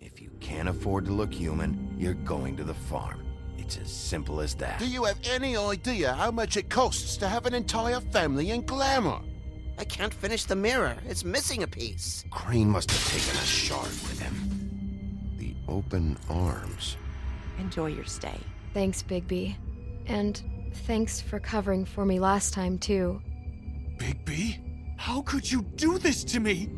If you can't afford to look human, you're going to the farm. It's as simple as that. Do you have any idea how much it costs to have an entire family in glamour? I can't finish the mirror. It's missing a piece. Crane must have taken a shard with him. The open arms. Enjoy your stay. Thanks, Bigby. And thanks for covering for me last time, too. Bigby? How could you do this to me?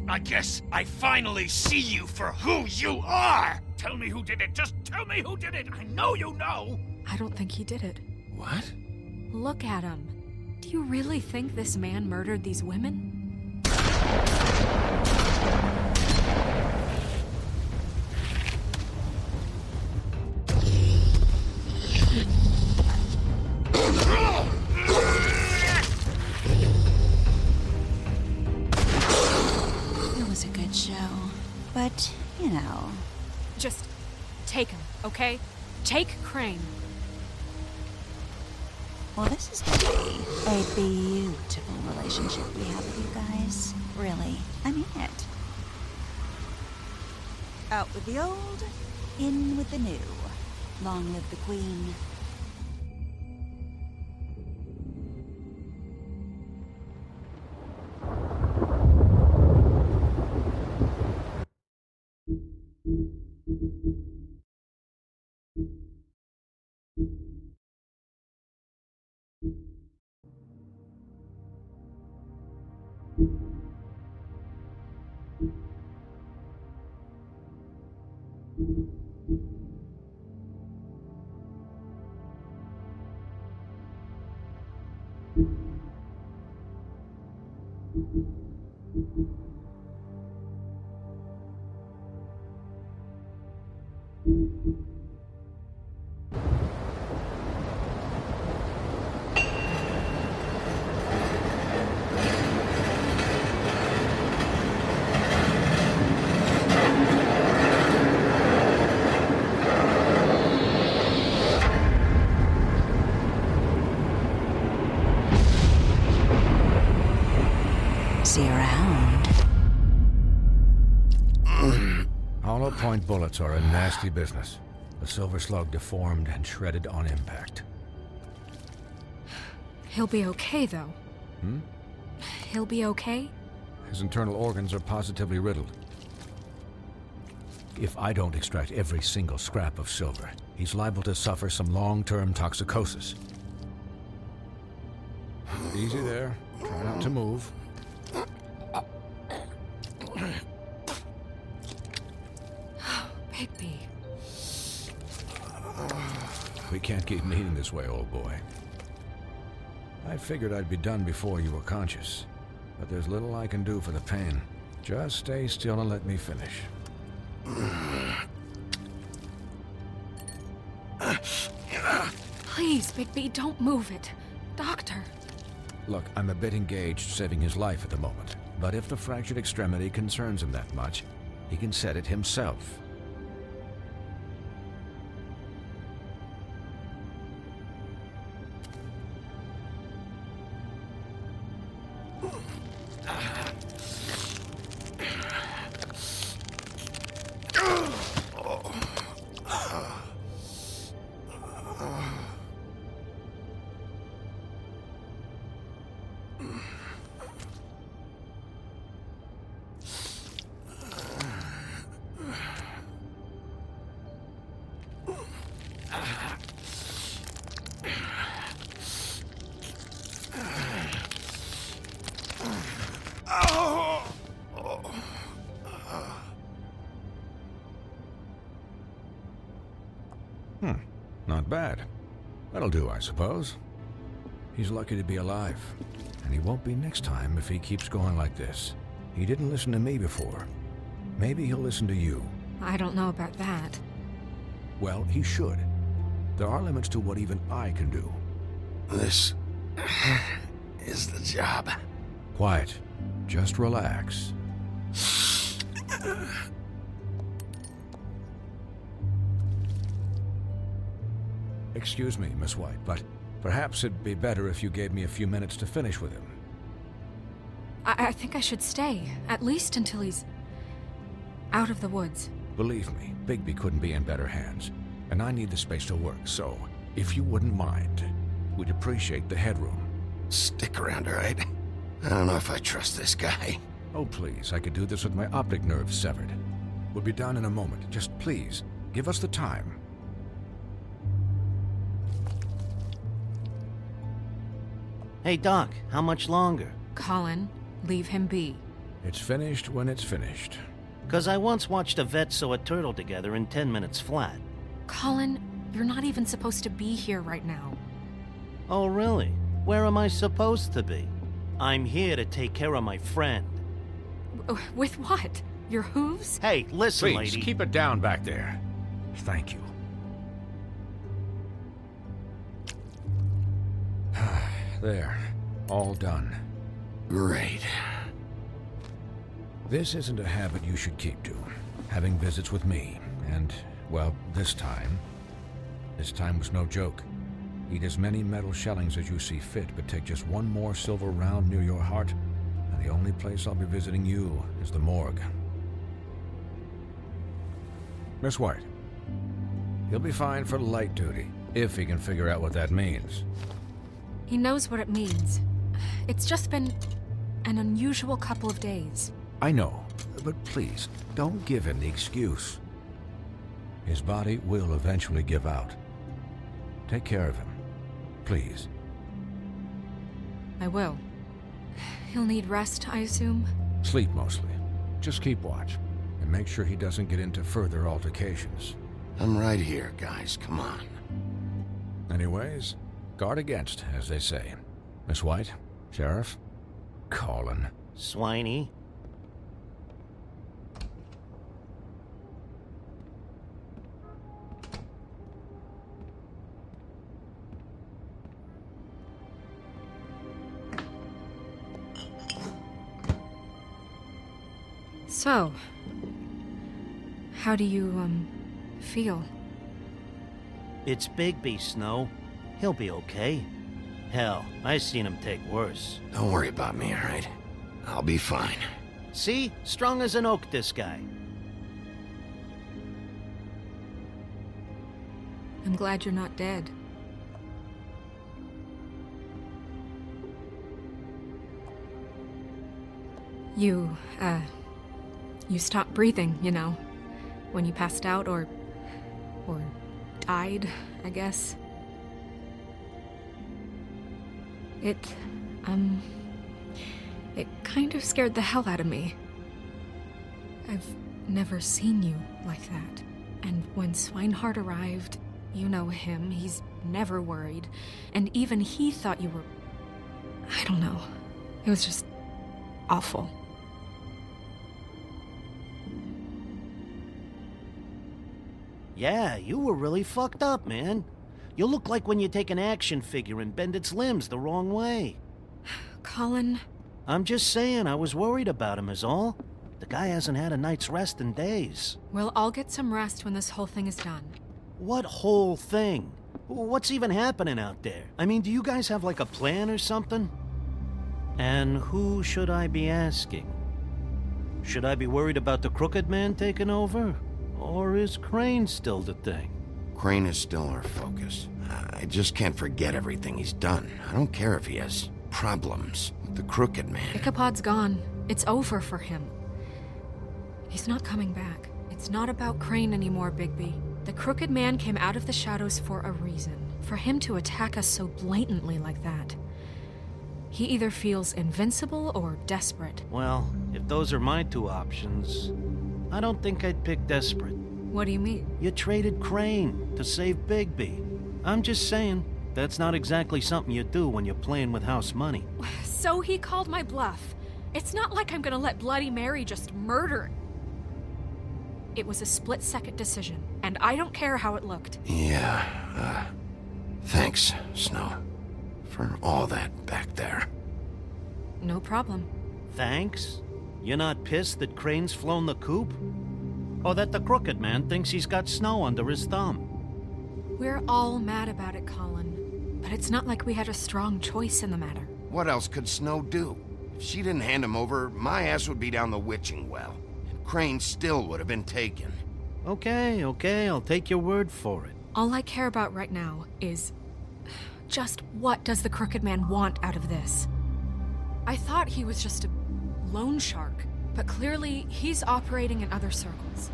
I guess I finally see you for who you are! Tell me who did it! Just tell me who did it! I know you know! I don't think he did it. What? Look at him. Do you really think this man murdered these women? It was a good show, but, you know... Just take him, okay? Take Crane. Well, this is gonna be a beautiful relationship we have with you guys. Really, I mean it. Out with the old, in with the new. Long live the Queen. See you around. Hollow point bullets are a nasty business. The Silver Slug deformed and shredded on impact. He'll be okay, though. He'll be okay? His internal organs are positively riddled. If I don't extract every single scrap of silver, he's liable to suffer some long-term toxicosis. Easy there. Try not to move. Bigby. We can't keep meeting this way, old boy. I figured I'd be done before you were conscious, but there's little I can do for the pain. Just stay still and let me finish. Please, Bigby, don't move it. Doctor. Look, I'm a bit engaged saving his life at the moment, but if the fractured extremity concerns him that much, he can set it himself. Not bad. That'll do, I suppose. He's lucky to be alive, and he won't be next time if he keeps going like this. He didn't listen to me before. Maybe he'll listen to you. I don't know about that. Well, he should. There are limits to what even I can do. This is the job. Quiet. Just relax. Excuse me, Miss White, but perhaps it'd be better if you gave me a few minutes to finish with him. I think I should stay, at least until he's out of the woods. Believe me, Bigby couldn't be in better hands, and I need the space to work, so if you wouldn't mind, we'd appreciate the headroom. Stick around, all right? I don't know if I trust this guy. Oh, please, I could do this with my optic nerve severed. We'll be done in a moment. Just please, give us the time. Hey, Doc, how much longer? Colin, leave him be. It's finished when it's finished. 'Cause I once watched a vet sew a turtle together in 10 minutes flat. Colin, you're not even supposed to be here right now. Oh, really? Where am I supposed to be? I'm here to take care of my friend. With what? Your hooves? Hey, listen, Please, lady. keep it down back there. Thank you. There. All done. Great. This isn't a habit you should keep to. Having visits with me. And, well, this time was no joke. Eat as many metal shellings as you see fit, but take just one more silver round near your heart, and the only place I'll be visiting you is the morgue. Miss White, he'll be fine for light duty, if he can figure out what that means. He knows what it means. It's just been an unusual couple of days. I know, but please, don't give him the excuse. His body will eventually give out. Take care of him, please. I will. He'll need rest, I assume? Sleep mostly. Just keep watch, and make sure he doesn't get into further altercations. I'm right here, guys. Come on. Anyways, guard against, as they say. Miss White, Sheriff, Colin. Swiney. So, how do you, feel? It's Bigby, Snow. He'll be okay. Hell, I seen him take worse. Don't worry about me, all right? I'll be fine. See? Strong as an oak, this guy. I'm glad you're not dead. You stopped breathing, you know, when you passed out or died, I guess. It kind of scared the hell out of me. I've never seen you like that. And when Swinehart arrived, you know him, he's never worried. And even he thought you were... I don't know. It was just awful. Yeah, you were really fucked up, man. You look like when you take an action figure and bend its limbs the wrong way. Colin... I'm just saying, I was worried about him is all. The guy hasn't had a night's rest in days. We'll all get some rest when this whole thing is done. What whole thing? What's even happening out there? I mean, do you guys have like a plan or something? And who should I be asking? Should I be worried about the Crooked Man taking over? Or is Crane still the thing? Crane is still our focus. I just can't forget everything he's done. I don't care if he has problems with the Crooked Man. Ichabod's gone. It's over for him. He's not coming back. It's not about Crane anymore, Bigby. The Crooked Man came out of the shadows for a reason. For him to attack us so blatantly like that. He either feels invincible or desperate. Well, if those are my two options, I don't think I'd pick desperate. What do you mean? You traded Crane to save Bigby. I'm just saying, that's not exactly something you do when you're playing with house money. So he called my bluff. It's not like I'm gonna let Bloody Mary just murder. It was a split-second decision, and I don't care how it looked. Yeah, thanks, Snow, for all that back there. No problem. Thanks? You're not pissed that Crane's flown the coop? Or that the Crooked Man thinks he's got snow under his thumb? We're all mad about it, Colin. But it's not like we had a strong choice in the matter. What else could Snow do? If she didn't hand him over, my ass would be down the witching well. And Crane still would have been taken. Okay, I'll take your word for it. All I care about right now is... just what does the Crooked Man want out of this? I thought he was just a loan shark, but clearly he's operating in other circles.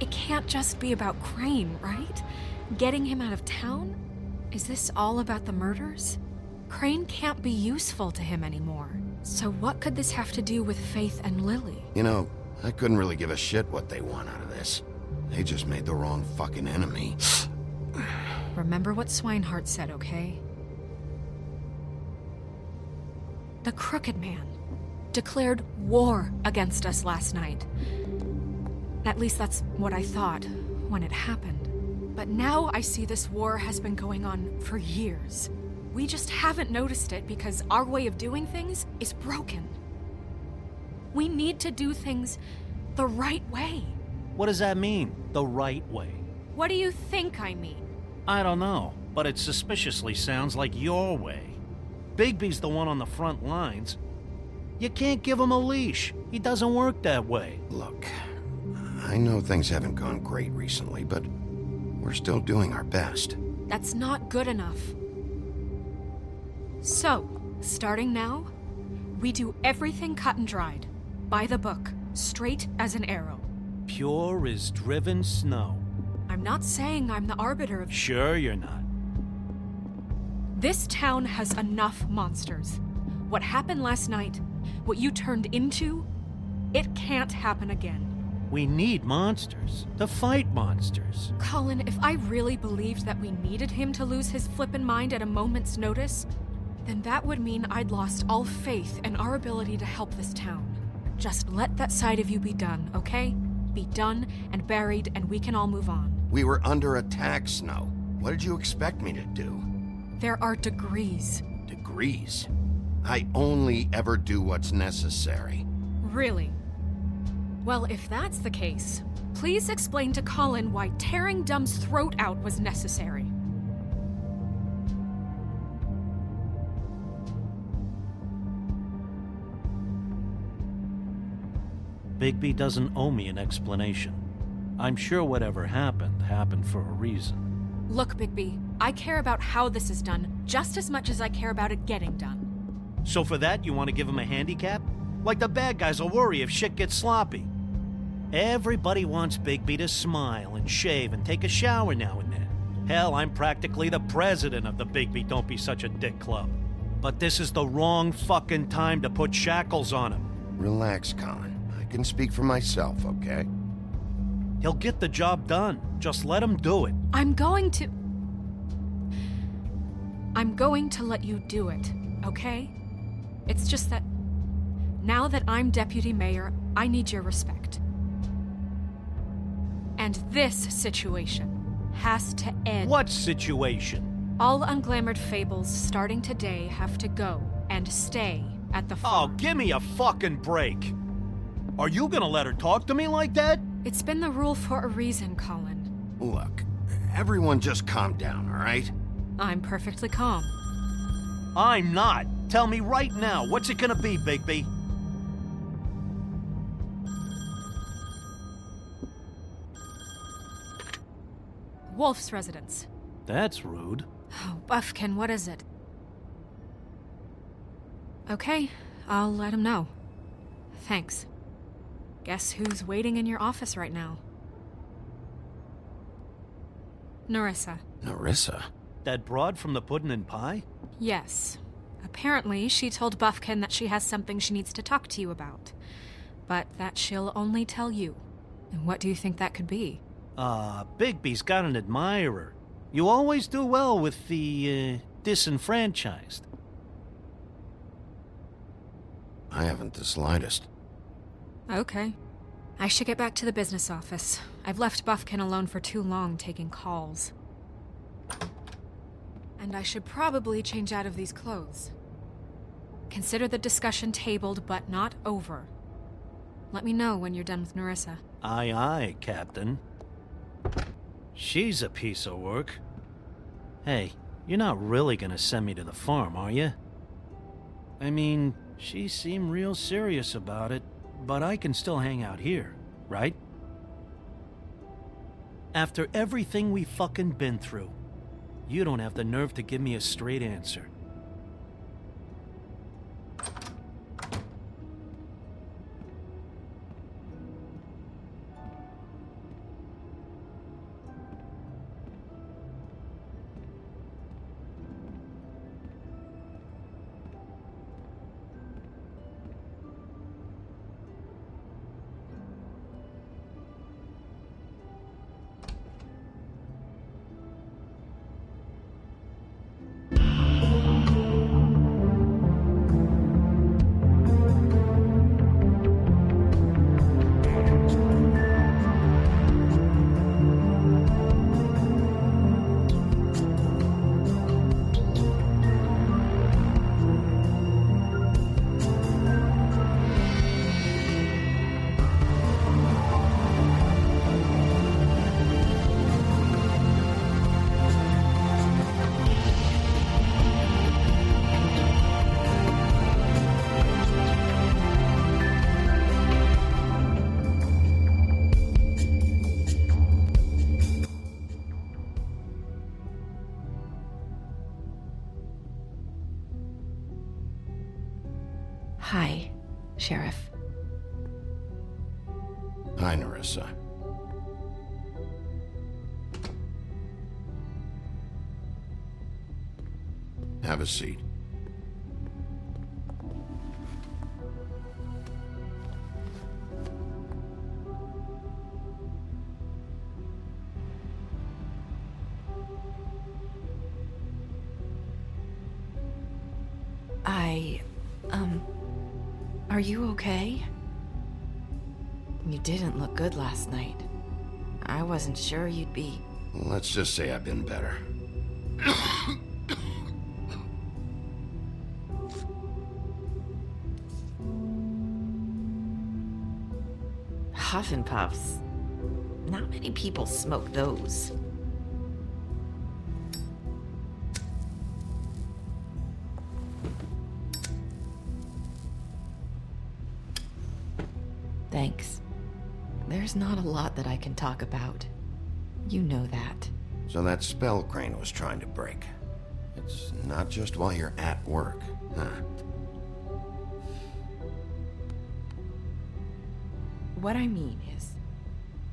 It can't just be about Crane, right? Getting him out of town? Is this all about the murders? Crane can't be useful to him anymore. So what could this have to do with Faith and Lily? You know, I couldn't really give a shit what they want out of this. They just made the wrong fucking enemy. Remember what Swinehart said, okay? The Crooked Man declared war against us last night. At least that's what I thought when it happened. But now I see this war has been going on for years. We just haven't noticed it because our way of doing things is broken. We need to do things the right way. What does that mean, the right way? What do you think I mean? I don't know, but it suspiciously sounds like your way. Bigby's the one on the front lines. You can't give him a leash. He doesn't work that way. Look, I know things haven't gone great recently, but we're still doing our best. That's not good enough. So, starting now, we do everything cut and dried. By the book, straight as an arrow. Pure as driven snow. I'm not saying I'm the arbiter of... Sure you're not. This town has enough monsters. What happened last night, what you turned into, it can't happen again. We need monsters. To fight monsters. Colin, if I really believed that we needed him to lose his flippin' mind at a moment's notice, then that would mean I'd lost all faith in our ability to help this town. Just let that side of you be done, okay? Be done and buried, and we can all move on. We were under attack, Snow. What did you expect me to do? There are degrees. Degrees? I only ever do what's necessary. Really? Well, if that's the case, please explain to Colin why tearing Dumb's throat out was necessary. Bigby doesn't owe me an explanation. I'm sure whatever happened, happened for a reason. Look, Bigby, I care about how this is done just as much as I care about it getting done. So for that, you want to give him a handicap? Like the bad guys will worry if shit gets sloppy. Everybody wants Bigby to smile and shave and take a shower now and then. Hell, I'm practically the president of the Bigby Don't Be Such a Dick Club. But this is the wrong fucking time to put shackles on him. Relax, Colin. I can speak for myself, okay? He'll get the job done. Just let him do it. I'm going to let you do it, okay? It's just that now that I'm deputy mayor, I need your respect. And this situation has to end. What situation? All unglamored fables starting today have to go and stay at the farm. Oh, give me a fucking break. Are you gonna let her talk to me like that? It's been the rule for a reason, Colin. Look, everyone just calm down, all right? I'm perfectly calm. I'm not. Tell me right now, what's it gonna be, Bigby? Wolf's residence. That's rude. Oh, Buffkin, what is it? Okay, I'll let him know. Thanks. Guess who's waiting in your office right now? Nerissa. Nerissa? That broad from the puddin' and pie? Yes. Apparently, she told Buffkin that she has something she needs to talk to you about. But that she'll only tell you. And what do you think that could be? Bigby's got an admirer. You always do well with the, disenfranchised. I haven't the slightest. Okay. I should get back to the business office. I've left Buffkin alone for too long taking calls. And I should probably change out of these clothes. Consider the discussion tabled, but not over. Let me know when you're done with Nerissa. Aye, aye, Captain. She's a piece of work. Hey, you're not really gonna send me to the farm, are you? I mean, she seemed real serious about it, but I can still hang out here, right? After everything we fucking been through, you don't have the nerve to give me a straight answer. Hi, Sheriff. Hi, Nerissa. Have a seat. Are you okay? You didn't look good last night. I wasn't sure you'd be... Let's just say I've been better. Huff and Puffs. Not many people smoke those. Thanks. There's not a lot that I can talk about. You know that. So that spell Crane was trying to break. It's not just while you're at work, huh? What I mean is,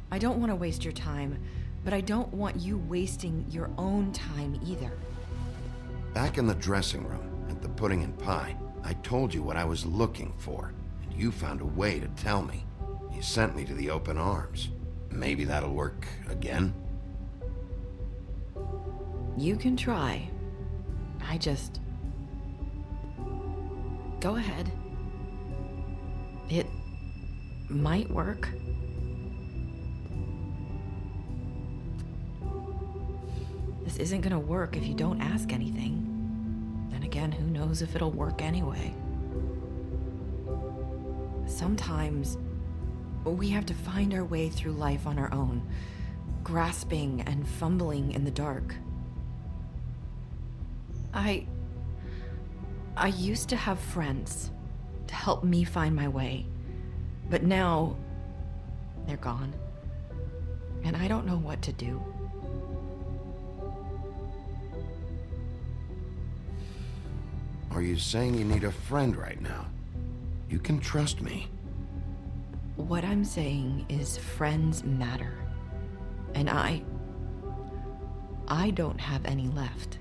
I don't want to waste your time, but I don't want you wasting your own time either. Back in the dressing room, at the pudding and pie, I told you what I was looking for, and you found a way to tell me. You sent me to the open arms. Maybe that'll work again? You can try. I just... Go ahead. It might work. This isn't gonna work if you don't ask anything. Then again, who knows if it'll work anyway. Sometimes we have to find our way through life on our own, grasping and fumbling in the dark. I used to have friends to help me find my way, but now they're gone, and I don't know what to do. Are you saying you need a friend right now? You can trust me. What I'm saying is friends matter, and I don't have any left.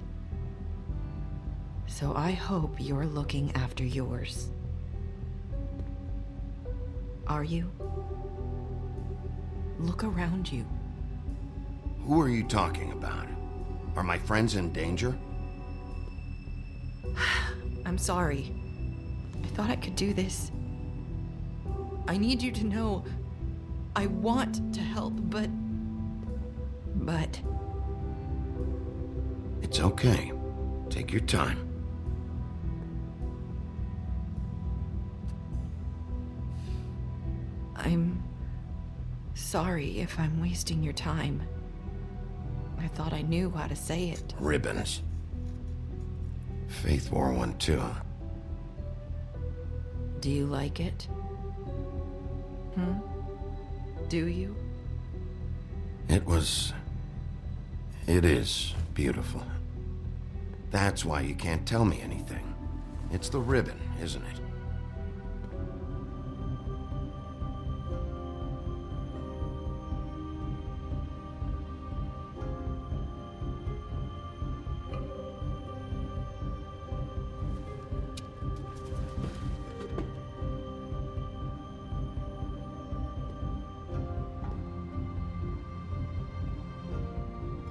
So I hope you're looking after yours. Are you? Look around you. Who are you talking about? Are my friends in danger? I'm sorry. I thought I could do this. I need you to know I want to help, but... It's okay. Take your time. I'm sorry if I'm wasting your time. I thought I knew how to say it. Ribbons. Faith wore one too. Do you like it? Do you? It is beautiful. That's why you can't tell me anything. It's the ribbon, isn't it?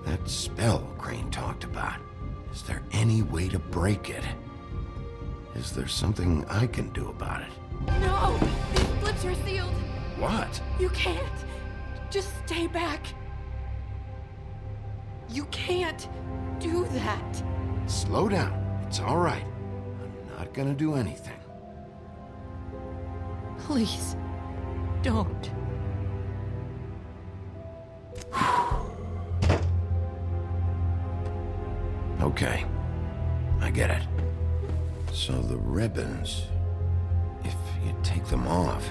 That spell Crane talked about. Is there any way to break it? Is there something I can do about it? No! These flips are sealed! What? You can't! Just stay back! You can't do that! Slow down. It's all right. I'm not gonna do anything. Please, don't. Okay, I get it. So the ribbons, if you take them off...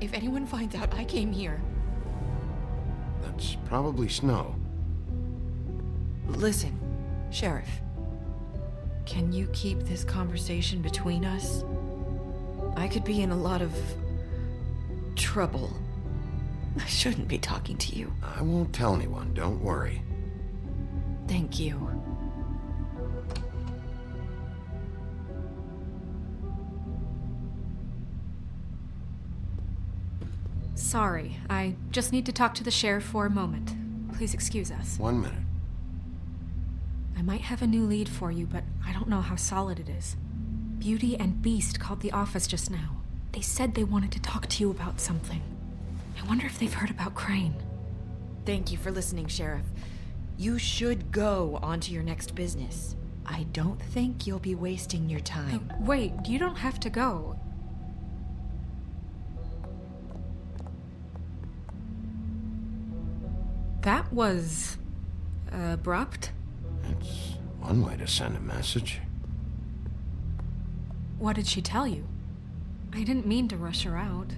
If anyone finds out I came here... That's probably snow. Listen, Sheriff. Can you keep this conversation between us? I could be in a lot of trouble. I shouldn't be talking to you. I won't tell anyone, don't worry. Thank you. Sorry, I just need to talk to the sheriff for a moment. Please excuse us. 1 minute. I might have a new lead for you, but I don't know how solid it is. Beauty and Beast called the office just now. They said they wanted to talk to you about something. I wonder if they've heard about Crane. Thank you for listening, Sheriff. You should go on to your next business. I don't think you'll be wasting your time. Wait, you don't have to go. That was... abrupt? It's one way to send a message. What did she tell you? I didn't mean to rush her out.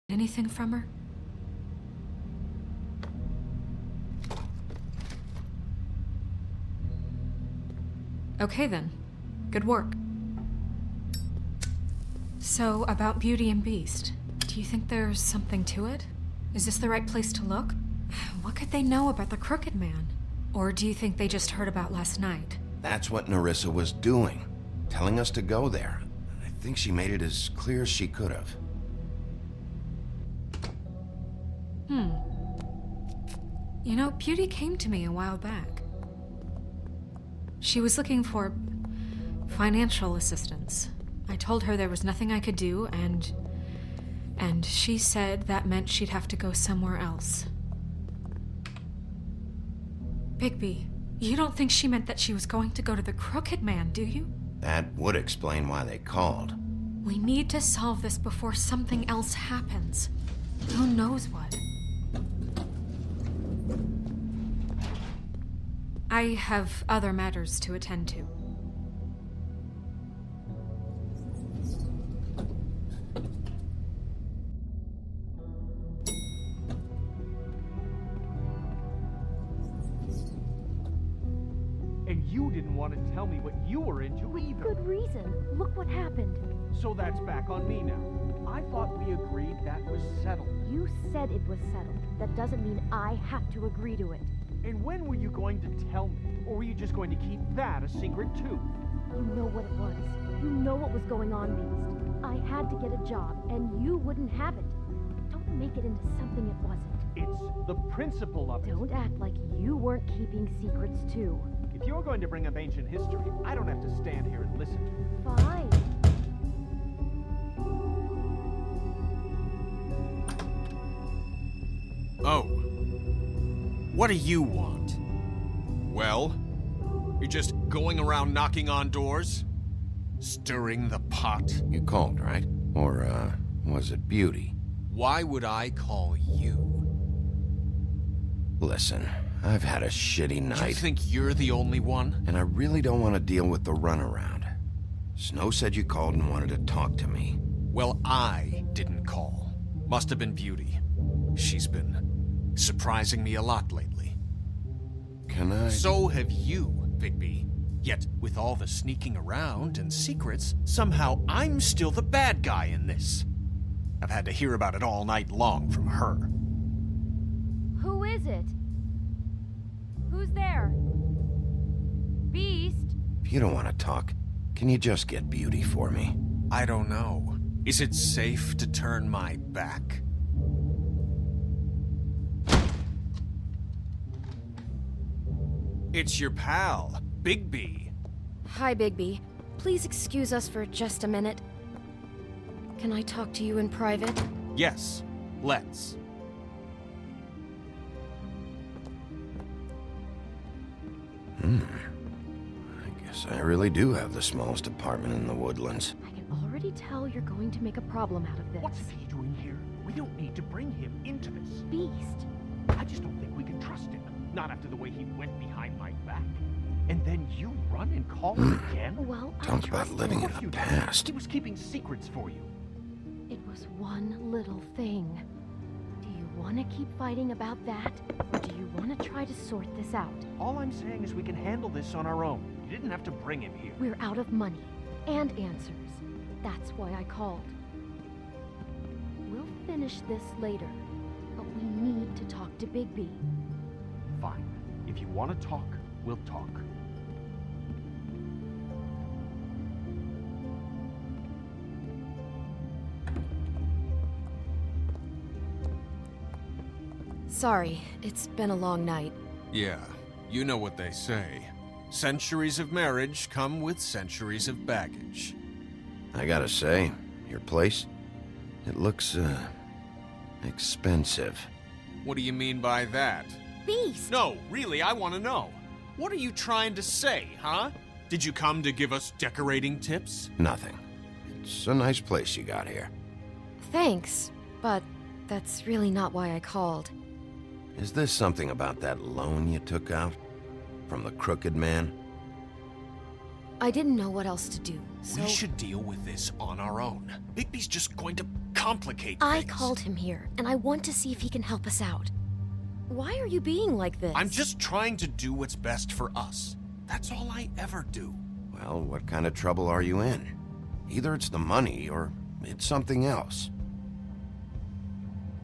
Anything from her? Okay then. Good work. So, about Beauty and Beast, do you think there's something to it? Is this the right place to look? What could they know about the Crooked Man? Or do you think they just heard about last night? That's what Nerissa was doing. Telling us to go there. I think she made it as clear as she could have. You know, Beauty came to me a while back. She was looking for financial assistance. I told her there was nothing I could do, and she said that meant she'd have to go somewhere else. Bigby, you don't think she meant that she was going to go to the Crooked Man, do you? That would explain why they called. We need to solve this before something else happens. Who knows what? I have other matters to attend to. And you didn't want to tell me what you were into either. Good reason. Look what happened. So that's back on me now. I thought we agreed that was settled. You said it was settled. That doesn't mean I have to agree to it. And when were you going to tell me? Or were you just going to keep that a secret too? You know what it was. You know what was going on, Beast. I had to get a job, and you wouldn't have it. Don't make it into something it wasn't. It's the principle of it. Don't act like you weren't keeping secrets too. If you're going to bring up ancient history, I don't have to stand here and listen to it. Fine. Oh. What do you want? Well? You're just going around knocking on doors? Stirring the pot? You called, right? Or, was it Beauty? Why would I call you? Listen, I've had a shitty night. You think you're the only one? And I really don't want to deal with the runaround. Snow said you called and wanted to talk to me. Well, I didn't call. Must have been Beauty. She's been surprising me a lot lately. Can I? So have you, Bigby. Yet, with all the sneaking around and secrets, somehow I'm still the bad guy in this. I've had to hear about it all night long from her. Who is it? Who's there? Beast? If you don't want to talk, can you just get Beauty for me? I don't know. Is it safe to turn my back? It's your pal, Bigby. Hi, Bigby. Please excuse us for just a minute. Can I talk to you in private? Yes, let's. I guess I really do have the smallest apartment in the Woodlands. I can already tell you're going to make a problem out of this. What's he doing here? We don't need to bring him into this. Beast? I just don't think we can trust him. Not after the way he went behind my back. And then you run and call him again? Well, I Talk about trust living him. in the past. He was keeping secrets for you. It was one little thing. Do you want to keep fighting about that? Or do you want to try to sort this out? All I'm saying is we can handle this on our own. You didn't have to bring him here. We're out of money and answers. That's why I called. We'll finish this later, but we need to talk to Bigby. Fine. If you want to talk, we'll talk. Sorry, it's been a long night. Yeah, you know what they say. Centuries of marriage come with centuries of baggage. I gotta say, your place, it looks, expensive. What do you mean by that? Beast! No, really, I want to know. What are you trying to say, huh? Did you come to give us decorating tips? Nothing. It's a nice place you got here. Thanks, but that's really not why I called. Is this something about that loan you took out? From the crooked man? I didn't know what else to do, so... We should deal with this on our own. Bigby's just going to complicate I things. called him here, and I want to see if he can help us out. Why are you being like this? I'm just trying to do what's best for us. That's all I ever do. Well, what kind of trouble are you in? Either it's the money, or it's something else.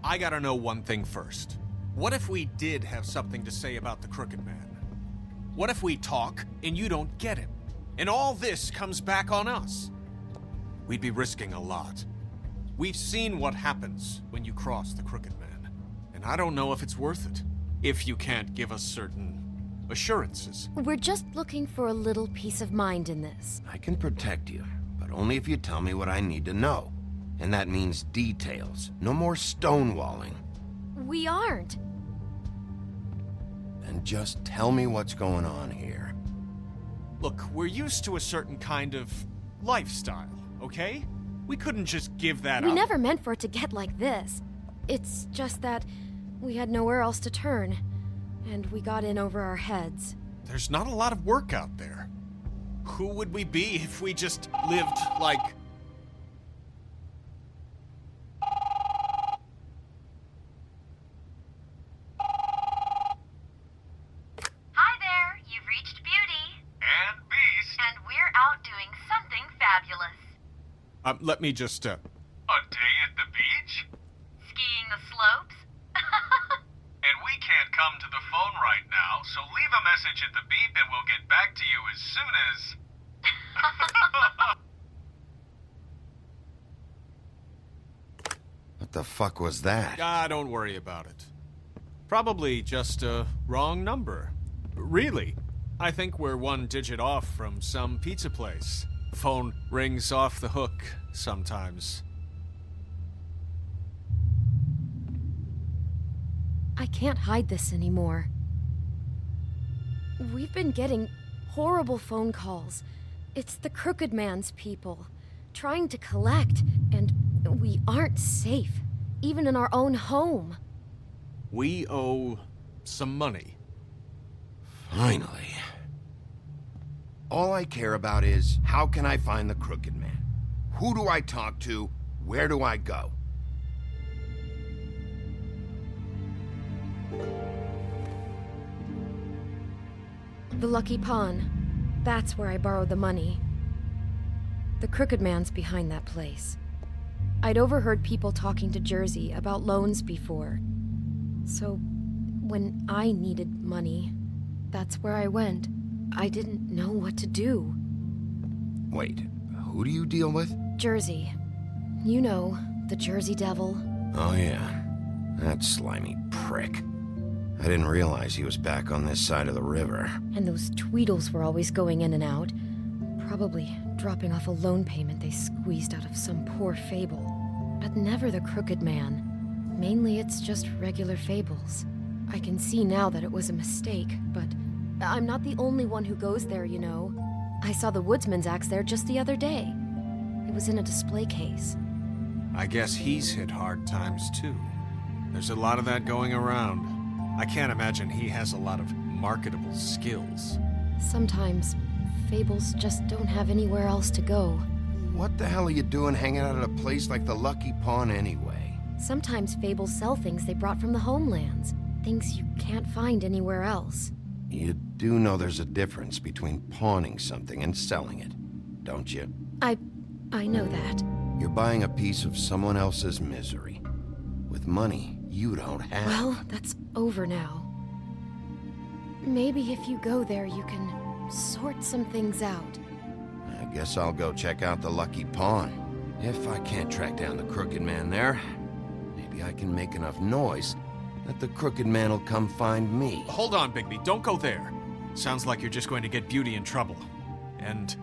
I gotta know one thing first. What if we did have something to say about the Crooked Man? What if we talk, and you don't get him? And all this comes back on us? We'd be risking a lot. We've seen what happens when you cross the Crooked Man. And I don't know if it's worth it. If you can't give us certain assurances. We're just looking for a little peace of mind in this. I can protect you, but only if you tell me what I need to know. And that means details. No more stonewalling. We aren't. Then just tell me what's going on here. Look, we're used to a certain kind of lifestyle, okay? We couldn't just give that up. We never meant for it to get like this. It's just that we had nowhere else to turn, and we got in over our heads. There's not a lot of work out there. Who would we be if we just lived like... Hi there, you've reached Beauty. And Beast. And we're out doing something fabulous. Let me just, A day at the beach? Skiing the slopes? And we can't come to the phone right now, so leave a message at the beep and we'll get back to you as soon as... What the fuck was that? don't worry about it. Probably just a wrong number. Really. I think we're one digit off from some pizza place. The phone rings off the hook sometimes. I can't hide this anymore. We've been getting horrible phone calls. It's the Crooked Man's people, trying to collect, and we aren't safe, even in our own home. We owe some money. Finally. All I care about is, how can I find the Crooked Man? Who do I talk to? Where do I go? The Lucky Pawn. That's where I borrowed the money. The Crooked Man's behind that place. I'd overheard people talking to Jersey about loans before. So, when I needed money, that's where I went. I didn't know what to do. Wait, who do you deal with? Jersey. You know, the Jersey Devil. Oh yeah, that slimy prick. I didn't realize he was back on this side of the river. And those Tweedles were always going in and out. Probably dropping off a loan payment they squeezed out of some poor fable. But never the Crooked Man. Mainly it's just regular fables. I can see now that it was a mistake, but I'm not the only one who goes there, you know. I saw the Woodsman's axe there just the other day. It was in a display case. I guess he's hit hard times too. There's a lot of that going around. I can't imagine he has a lot of marketable skills. Sometimes, fables just don't have anywhere else to go. What the hell are you doing hanging out at a place like the Lucky Pawn anyway? Sometimes fables sell things they brought from the homelands. Things you can't find anywhere else. You do know there's a difference between pawning something and selling it, don't you? I know that. You're buying a piece of someone else's misery. With money you don't have. Well, that's over now. Maybe if you go there, you can sort some things out. I guess I'll go check out the Lucky Pawn. If I can't track down the Crooked Man there, maybe I can make enough noise that the Crooked Man will come find me. Hold on, Bigby. Don't go there. Sounds like you're just going to get Beauty in trouble. And...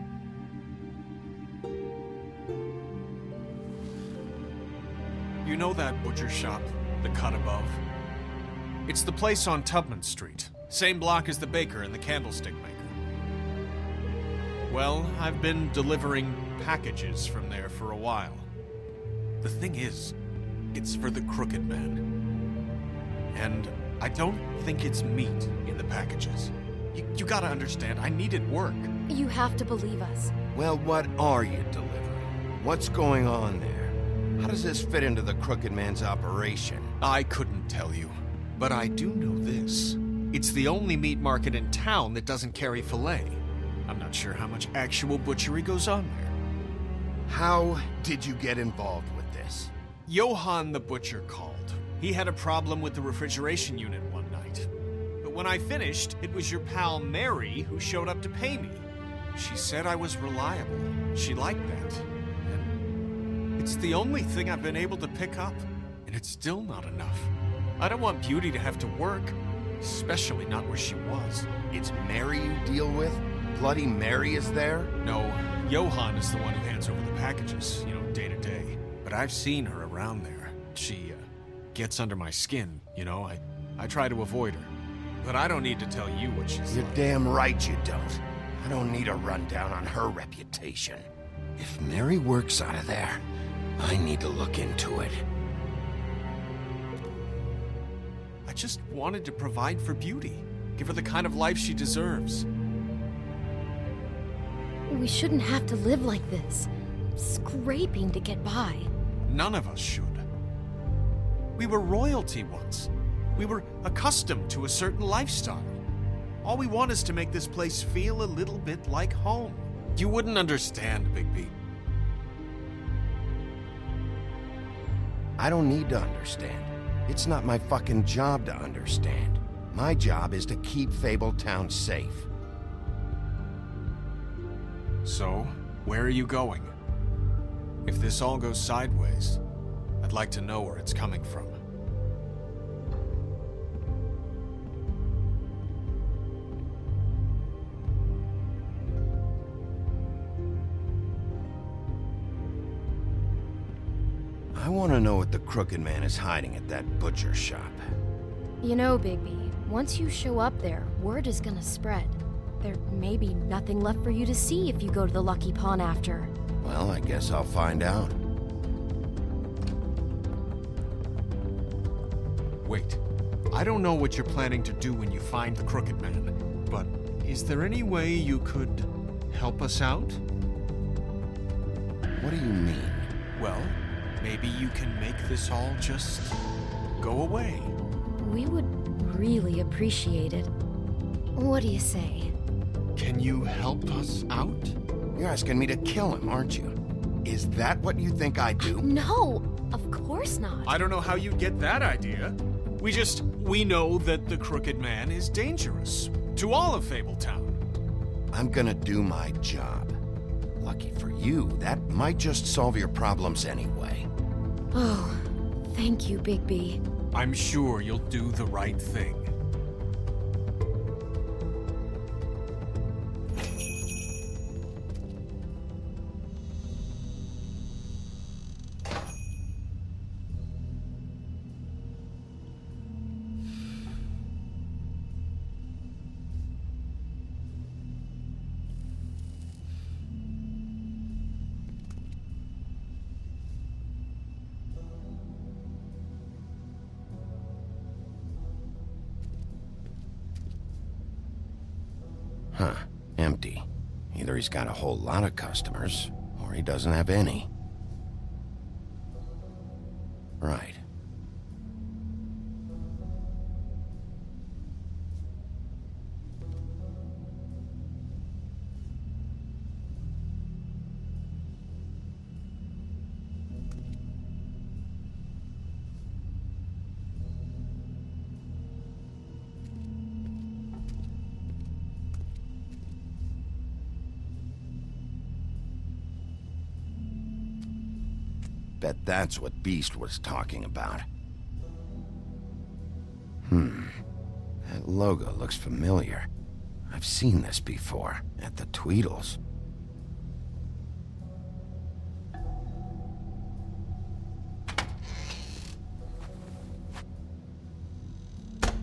you know that butcher shop? The cut above? It's the place on Tubman Street. Same block as the baker and the candlestick maker. Well, I've been delivering packages from there for a while. The thing is, it's for the Crooked Man. And I don't think it's meat in the packages. You gotta understand, I needed work. You have to believe us. Well, what are you delivering? What's going on there? How does this fit into the Crooked Man's operation? I couldn't tell you, but I do know this. It's the only meat market in town that doesn't carry filet. I'm not sure how much actual butchery goes on there. How did you get involved with this? Johann the butcher called. He had a problem with the refrigeration unit one night. But when I finished, it was your pal Mary who showed up to pay me. She said I was reliable. She liked that. And it's the only thing I've been able to pick up, and it's still not enough. I don't want Beauty to have to work, especially not where she was. It's Mary you deal with? Bloody Mary is there? No, Johann is the one who hands over the packages, day to day. But I've seen her around there. She, gets under my skin, I try to avoid her. But I don't need to tell you what she's You're like. damn right you don't. I don't need a rundown on her reputation. If Mary works out of there, I need to look into it. I just wanted to provide for Beauty. Give her the kind of life she deserves. We shouldn't have to live like this. Scraping to get by. None of us should. We were royalty once. We were accustomed to a certain lifestyle. All we want is to make this place feel a little bit like home. You wouldn't understand, Bigby. I don't need to understand. It's not my fucking job to understand. My job is to keep Fabletown safe. So, where are you going? If this all goes sideways, I'd like to know where it's coming from. want to know what the Crooked Man is hiding at that butcher shop. You know, Bigby, once you show up there, word is gonna spread. There may be nothing left for you to see if you go to the Lucky Pawn after. Well, I guess I'll find out. Wait. I don't know what you're planning to do when you find the Crooked Man, but is there any way you could help us out? What do you mean? Well, maybe you can make this all just go away. We would really appreciate it. What do you say? Can you help us out? You're asking me to kill him, aren't you? Is that what you think I do? No, of course not. I don't know how you get that idea. We know that the Crooked Man is dangerous to all of Fabletown. I'm gonna do my job. Lucky for you, that might just solve your problems anyway. Oh, thank you, Bigby. I'm sure you'll do the right thing. Huh. Empty. Either he's got a whole lot of customers, or he doesn't have any. Right. Bet that's what Beast was talking about. That logo looks familiar. I've seen this before, at the Tweedles.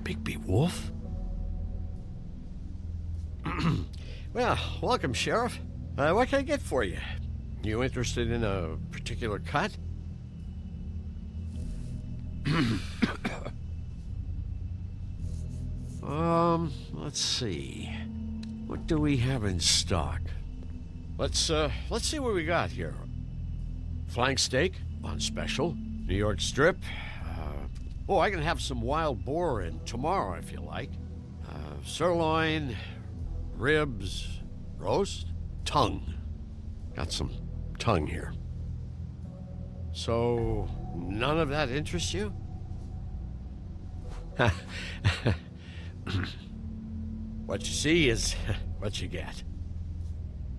Bigby Wolf? Well, welcome, Sheriff. What can I get for you? You interested in a particular cut? Let's see. What do we have in stock? Let's see what we got here. Flank steak on special. New York strip. I can have some wild boar in tomorrow if you like. Sirloin, ribs, roast, tongue. Got some tongue here. So, none of that interests you? What you see is what you get.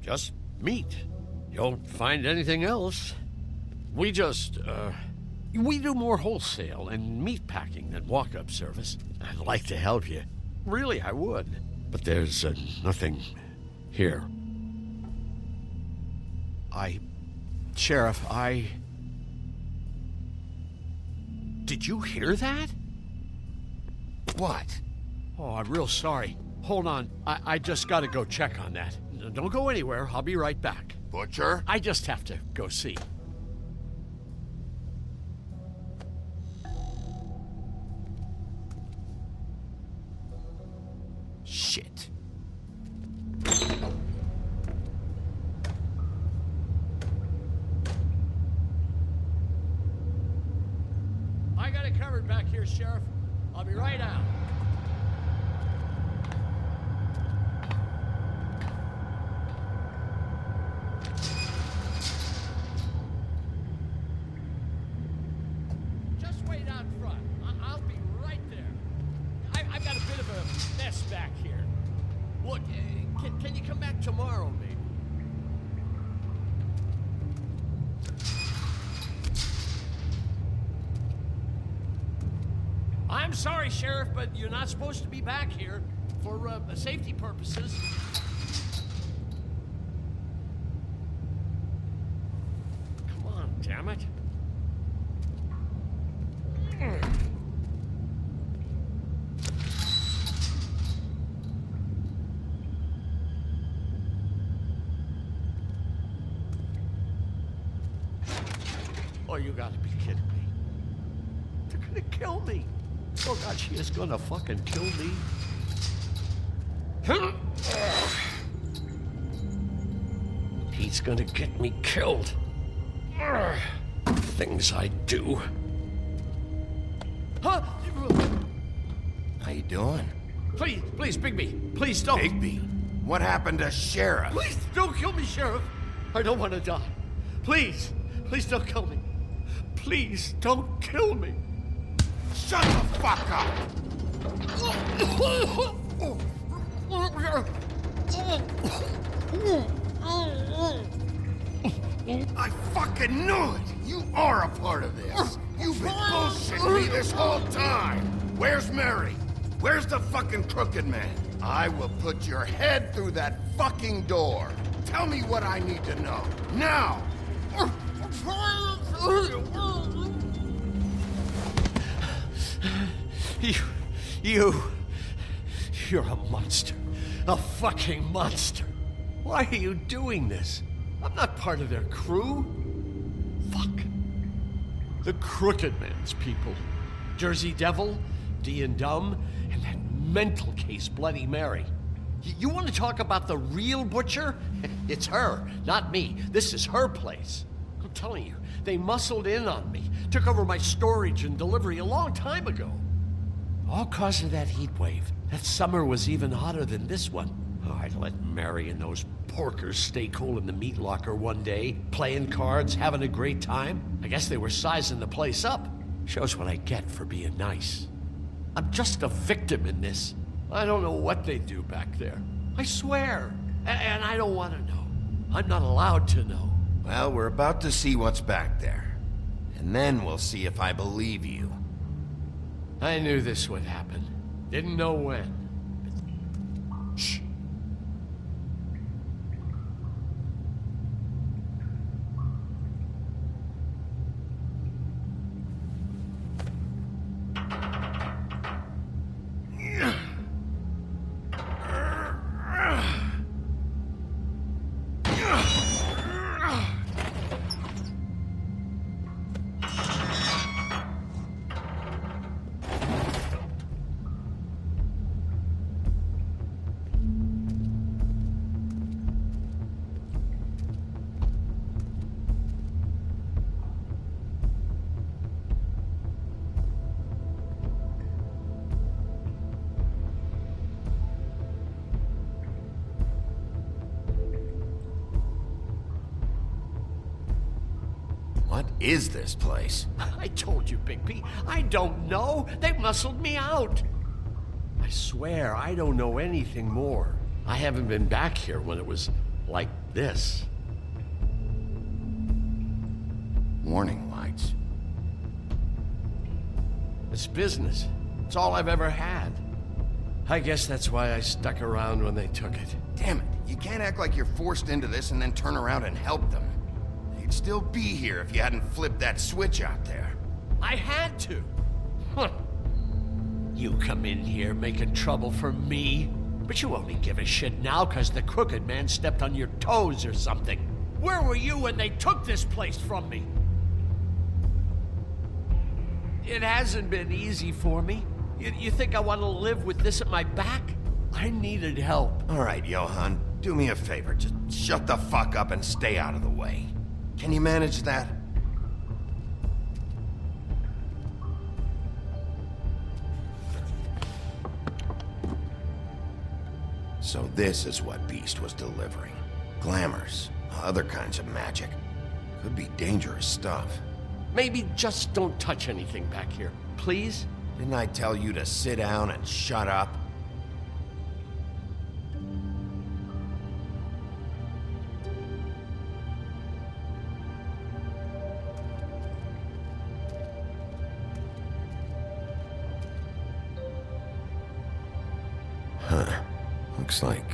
Just meat. You won't find anything else. We do more wholesale and meat packing than walk-up service. I'd like to help you. Really, I would. But there's nothing here. Sheriff, Did you hear that? What? Oh, I'm real sorry. Hold on. I just gotta go check on that. Don't go anywhere. I'll be right back. Butcher? I just have to go see. Shit. I got it covered back here, Sheriff. I'll be right out. Just wait out front. I'll be right there. I've got a bit of a mess back here. Look, can you come back tomorrow, maybe? I'm sorry, Sheriff, but you're not supposed to be back here for safety purposes. Come on, damn it. Oh, you gotta be kidding me. They're gonna kill me. Oh God, she is gonna fucking kill me. He's gonna get me killed. Things I do. Huh? How you doing? Please, please, Bigby. Please don't. Bigby? What happened to Sheriff? Please don't kill me, Sheriff. I don't want to die. Please, please don't kill me. Please don't kill me. Shut the fuck up! I fucking knew it! You are a part of this! You've been bullshitting me this whole time! Where's Mary? Where's the fucking crooked man? I will put your head through that fucking door! Tell me what I need to know, now! You're a monster. A fucking monster. Why are you doing this? I'm not part of their crew. Fuck. The Crooked Man's people. Jersey Devil, D and Dumb, and that mental case Bloody Mary. You want to talk about the real butcher? It's her, not me. This is her place. I'm telling you, they muscled in on me, took over my storage and delivery a long time ago. All cause of that heat wave. That summer was even hotter than this one. Oh, I let Mary and those porkers stay cool in the meat locker one day, playing cards, having a great time. I guess they were sizing the place up. Shows what I get for being nice. I'm just a victim in this. I don't know what they do back there. I swear. And I don't want to know. I'm not allowed to know. Well, we're about to see what's back there. And then we'll see if I believe you. I knew this would happen. Didn't know when. Shh. What is this place? I told you, Bigby. I don't know. They muscled me out. I swear, I don't know anything more. I haven't been back here when it was like this. Warning lights. It's business. It's all I've ever had. I guess that's why I stuck around when they took it. Damn it. You can't act like you're forced into this and then turn around and help them. You'd still be here if you hadn't flipped that switch out there. I had to. Huh. You come in here making trouble for me, but you only give a shit now because the Crooked Man stepped on your toes or something. Where were you when they took this place from me? It hasn't been easy for me. You think I want to live with this at my back? I needed help. All right, Johan, do me a favor. Just shut the fuck up and stay out of the way. Can you manage that? So this is what Beast was delivering. Glamours, other kinds of magic. Could be dangerous stuff. Maybe just don't touch anything back here, please? Didn't I tell you to sit down and shut up? Huh. Looks like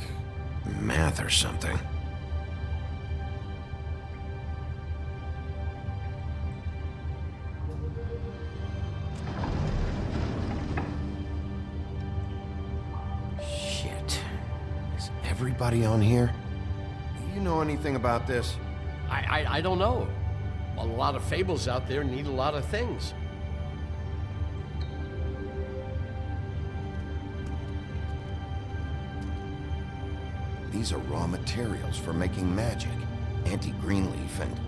math or something. Shit. Is everybody on here? Do you know anything about this? I don't know. A lot of fables out there need a lot of things. These are raw materials for making magic. Auntie Greenleaf and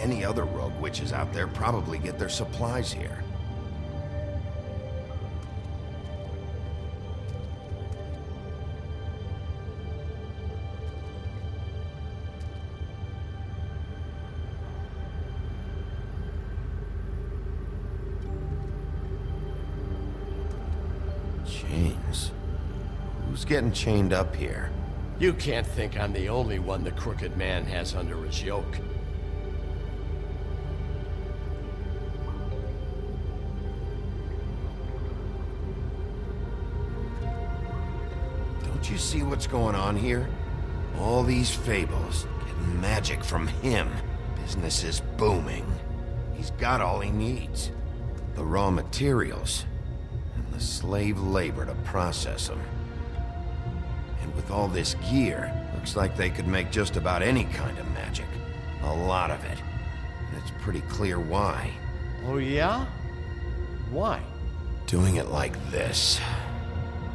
any other rogue witches out there probably get their supplies here. Chains. Who's getting chained up here? You can't think I'm the only one the Crooked Man has under his yoke. Don't you see what's going on here? All these fables, getting magic from him. Business is booming. He's got all he needs. The raw materials, and the slave labor to process them. And with all this gear, looks like they could make just about any kind of magic. A lot of it. And it's pretty clear why. Oh yeah? Why? Doing it like this.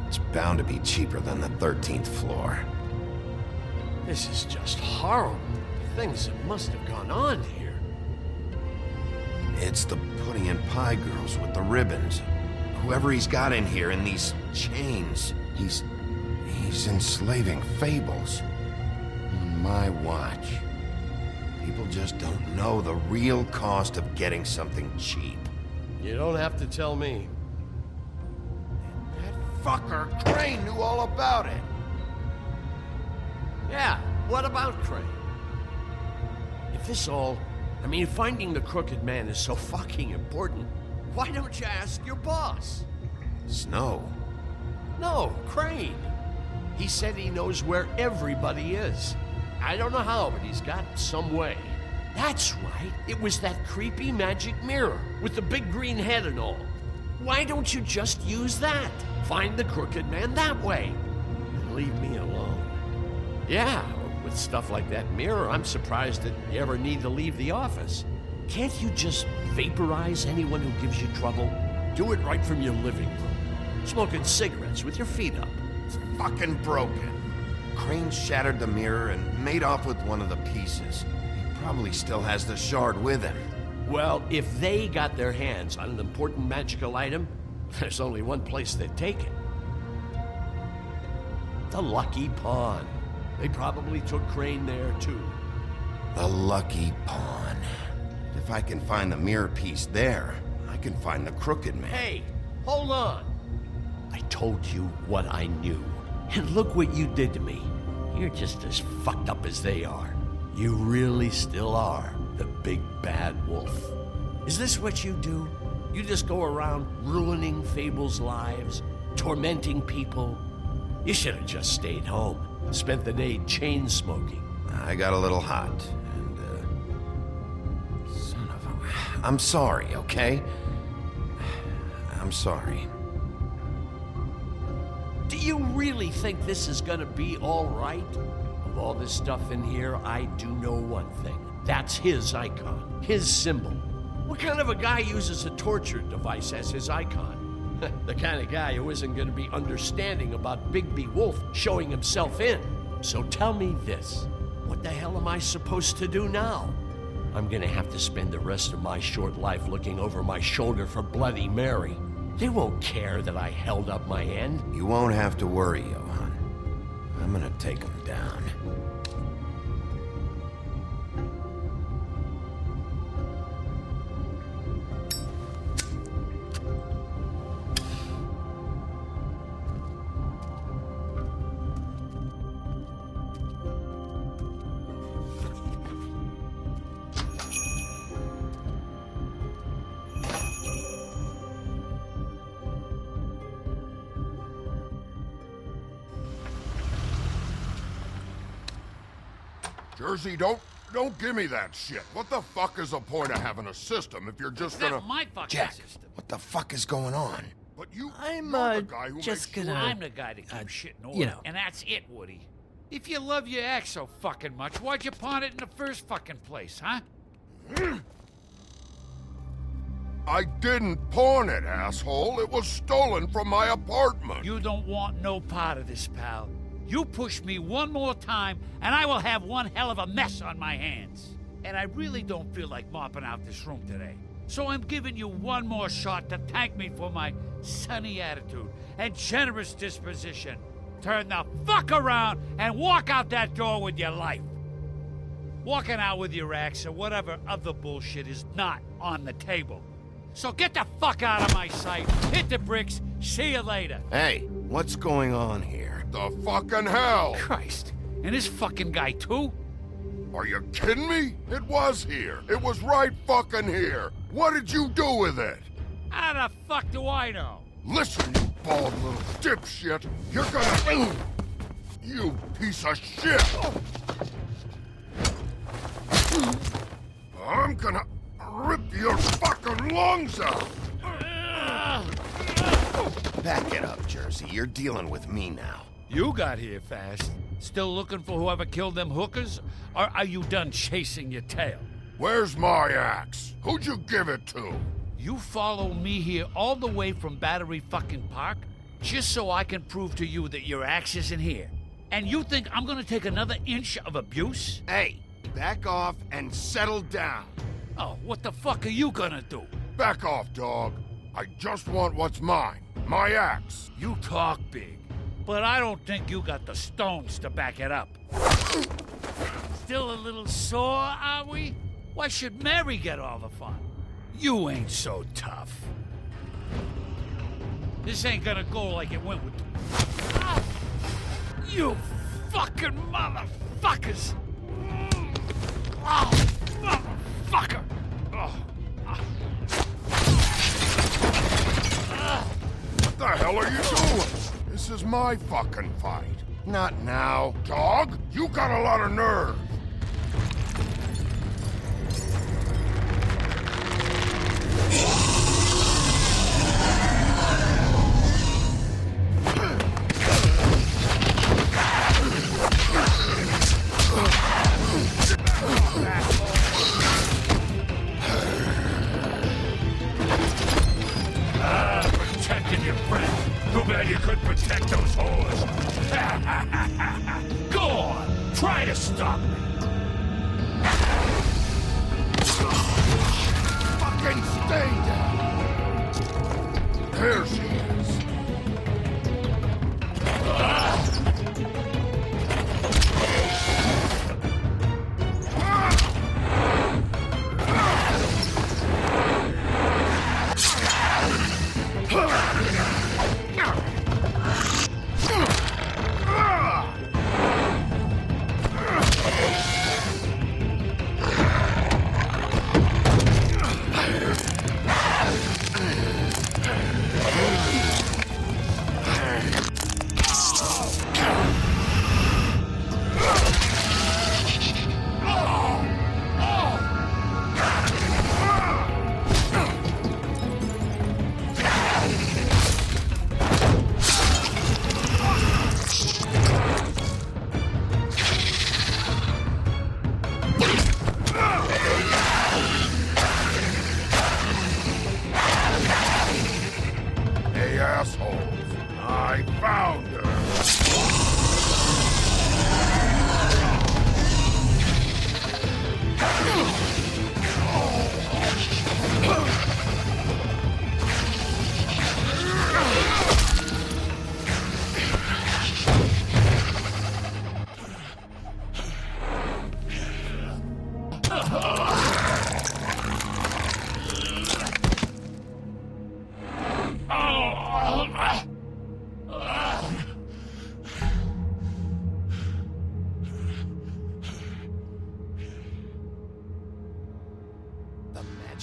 It's bound to be cheaper than the 13th floor. This is just horrible. Things that must have gone on here. It's the pudding and pie girls with the ribbons. Whoever he's got in here in these chains, he's enslaving fables. On my watch. People just don't know the real cost of getting something cheap. You don't have to tell me. That fucker Crane knew all about it. Yeah, what about Crane? If this all... I mean, finding the Crooked Man is so fucking important, why don't you ask your boss? Snow? No, Crane. He said he knows where everybody is. I don't know how, but he's got some way. That's right. It was that creepy magic mirror with the big green head and all. Why don't you just use that? Find the Crooked Man that way. And leave me alone. Yeah, with stuff like that mirror, I'm surprised that you ever need to leave the office. Can't you just vaporize anyone who gives you trouble? Do it right from your living room. Smoking cigarettes with your feet up. It's fucking broken. Crane shattered the mirror and made off with one of the pieces. He probably still has the shard with him. Well, if they got their hands on an important magical item, there's only one place they'd take it. The Lucky Pawn. They probably took Crane there, too. The Lucky Pawn. If I can find the mirror piece there, I can find the Crooked Man. Hey, hold on. I told you what I knew. And look what you did to me. You're just as fucked up as they are. You really still are the big bad wolf. Is this what you do? You just go around ruining Fable's lives, tormenting people? You should have just stayed home, spent the day chain smoking. I got a little hot, and, son of a... I'm sorry, okay? I'm sorry. Do you really think this is gonna be all right? Of all this stuff in here, I do know one thing. That's his icon, his symbol. What kind of a guy uses a torture device as his icon? The kind of guy who isn't gonna be understanding about Bigby Wolf showing himself in. So tell me this, what the hell am I supposed to do now? I'm gonna have to spend the rest of my short life looking over my shoulder for Bloody Mary. They won't care that I held up my end. You won't have to worry, Johan. I'm gonna take him down. Jersey, don't give me that shit. What the fuck is the point of having a system if you're just gonna... my fucking Jack, system. what the fuck is going on? But you're the guy who Just makes gonna... sure... I'm the guy to keep shit in order. you know. And that's it, Woody. If you love your ex so fucking much, why'd you pawn it in the first fucking place, huh? I didn't pawn it, asshole. It was stolen from my apartment. You don't want no part of this, pal. You push me one more time, and I will have one hell of a mess on my hands. And I really don't feel like mopping out this room today. So I'm giving you one more shot to thank me for my sunny attitude and generous disposition. Turn the fuck around and walk out that door with your life. Walking out with your axe or whatever other bullshit is not on the table. So get the fuck out of my sight, hit the bricks, see you later. Hey, what's going on here? The fucking hell! Christ, and this fucking guy too? Are you kidding me? It was here. It was right fucking here. What did you do with it? How the fuck do I know? Listen, you bald little dipshit. You're gonna... You piece of shit! I'm gonna rip your fucking lungs out! Back it up, Jersey. You're dealing with me now. You got here fast. Still looking for whoever killed them hookers? Or are you done chasing your tail? Where's my axe? Who'd you give it to? You follow me here all the way from Battery fucking Park just so I can prove to you that your axe isn't here. And you think I'm gonna take another inch of abuse? Hey, back off and settle down. Oh, what the fuck are you gonna do? Back off, dog. I just want what's mine. My axe. You talk big, but I don't think you got the stones to back it up. Still a little sore, are we? Why should Mary get all the fun? You ain't so tough. This ain't gonna go like it went with... Ah! You fucking motherfuckers! Oh, motherfucker! Oh. What the hell are you doing? This is my fucking fight. Not now. Dog, you got a lot of nerve. Protecting your friend. Too bad you couldn't protect those whores. Go on, try to stop me. Fucking stay down. There she is.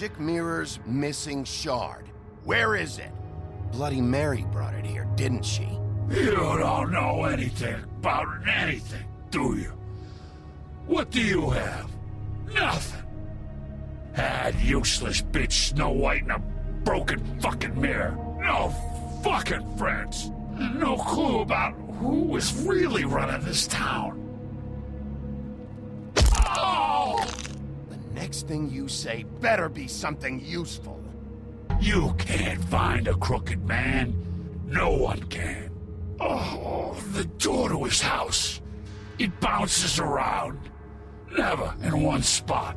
Magic Mirror's missing shard. Where is it? Bloody Mary brought it here, didn't she? You don't know anything about anything, do you? What do you have? Nothing. Had useless bitch Snow White in a broken fucking mirror. No fucking friends. No clue about who was really running this town. Oh! The next thing you say better be something useful. You can't find a crooked man. No one can. Oh, the door to his house. It bounces around. Never in one spot.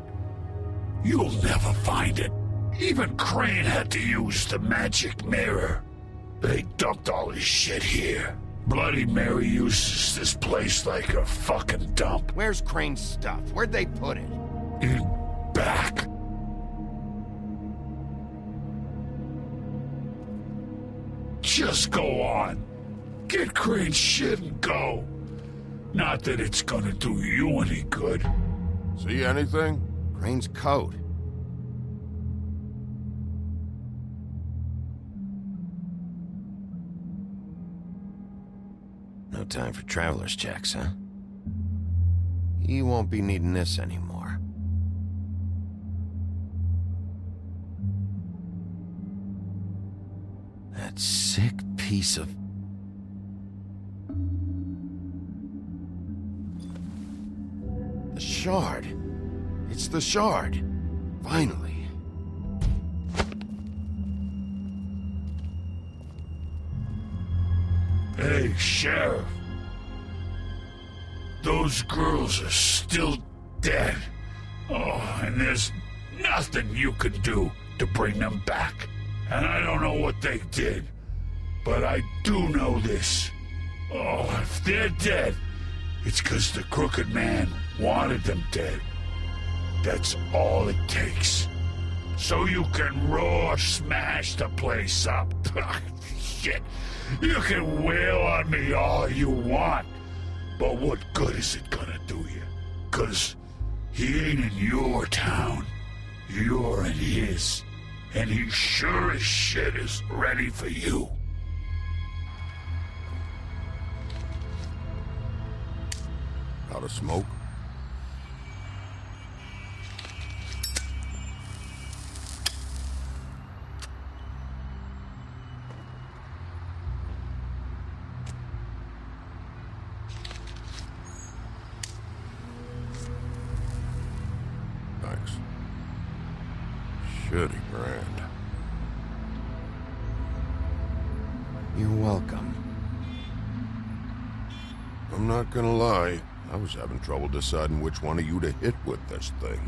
You'll never find it. Even Crane had to use the magic mirror. They dumped all his shit here. Bloody Mary uses this place like a fucking dump. Where's Crane's stuff? Where'd they put it? In back. Just go on. Get Crane's shit and go. Not that it's gonna do you any good. See anything? Crane's coat. No time for traveler's checks, huh? He won't be needing this anymore. That sick piece of... The shard. It's the shard. Finally. Hey, Sheriff. Those girls are still dead. Oh, and there's nothing you can do to bring them back. And I don't know what they did, but I do know this. Oh, if they're dead, it's 'cause the Crooked Man wanted them dead. That's all it takes. So you can roar smash the place up. Shit. You can wail on me all you want, but what good is it gonna do you? 'Cause he ain't in your town. You're in his. And he sure as shit is ready for you. Out of smoke? Thanks. Shitty brand. You're welcome. I'm not gonna lie, I was having trouble deciding which one of you to hit with this thing.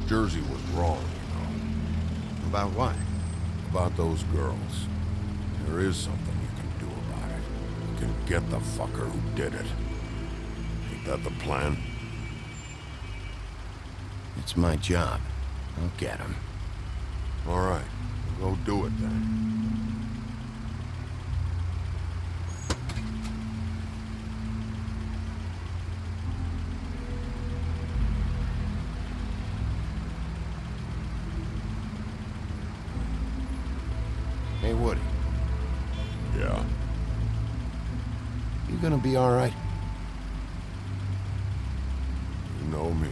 Jersey was wrong, you know. About what? About those girls. There is something you can do about it. You can get the fucker who did it. Ain't that the plan? It's my job. I'll get him. All right, go do it then. Hey, Woody. Yeah. You gonna be all right? You know me.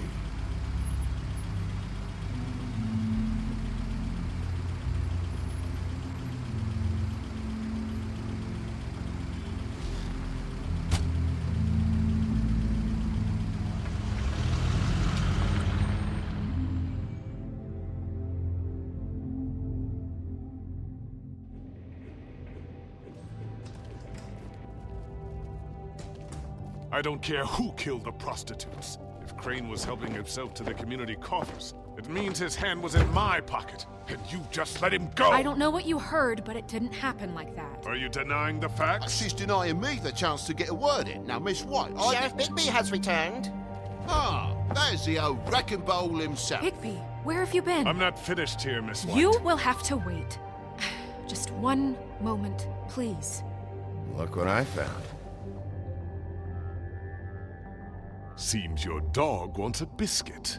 I don't care who killed the prostitutes. If Crane was helping himself to the community coffers, it means his hand was in my pocket, and you just let him go! I don't know what you heard, but it didn't happen like that. Are you denying the facts? She's denying me the chance to get a word in. Now, Miss White, Sheriff Bigby has returned. Ah, there's the old wrecking bowl himself. Bigby, where have you been? I'm not finished here, Miss White. You will have to wait. Just one moment, please. Look what I found. Seems your dog wants a biscuit.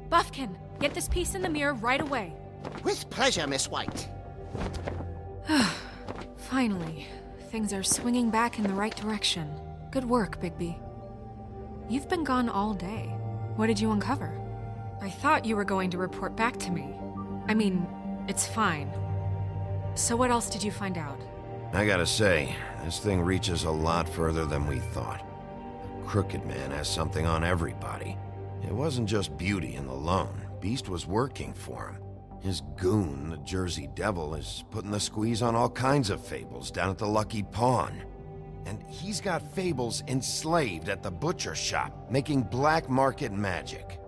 Buffkin, get this piece in the mirror right away. With pleasure, Miss White. Finally, things are swinging back in the right direction. Good work, Bigby. You've been gone all day. What did you uncover? I thought you were going to report back to me. I mean, it's fine. So what else did you find out? I gotta say, this thing reaches a lot further than we thought. The Crooked Man has something on everybody. It wasn't just Beauty and the Lone. Beast was working for him. His goon, the Jersey Devil, is putting the squeeze on all kinds of fables down at the Lucky Pawn. And he's got fables enslaved at the butcher shop, making black market magic.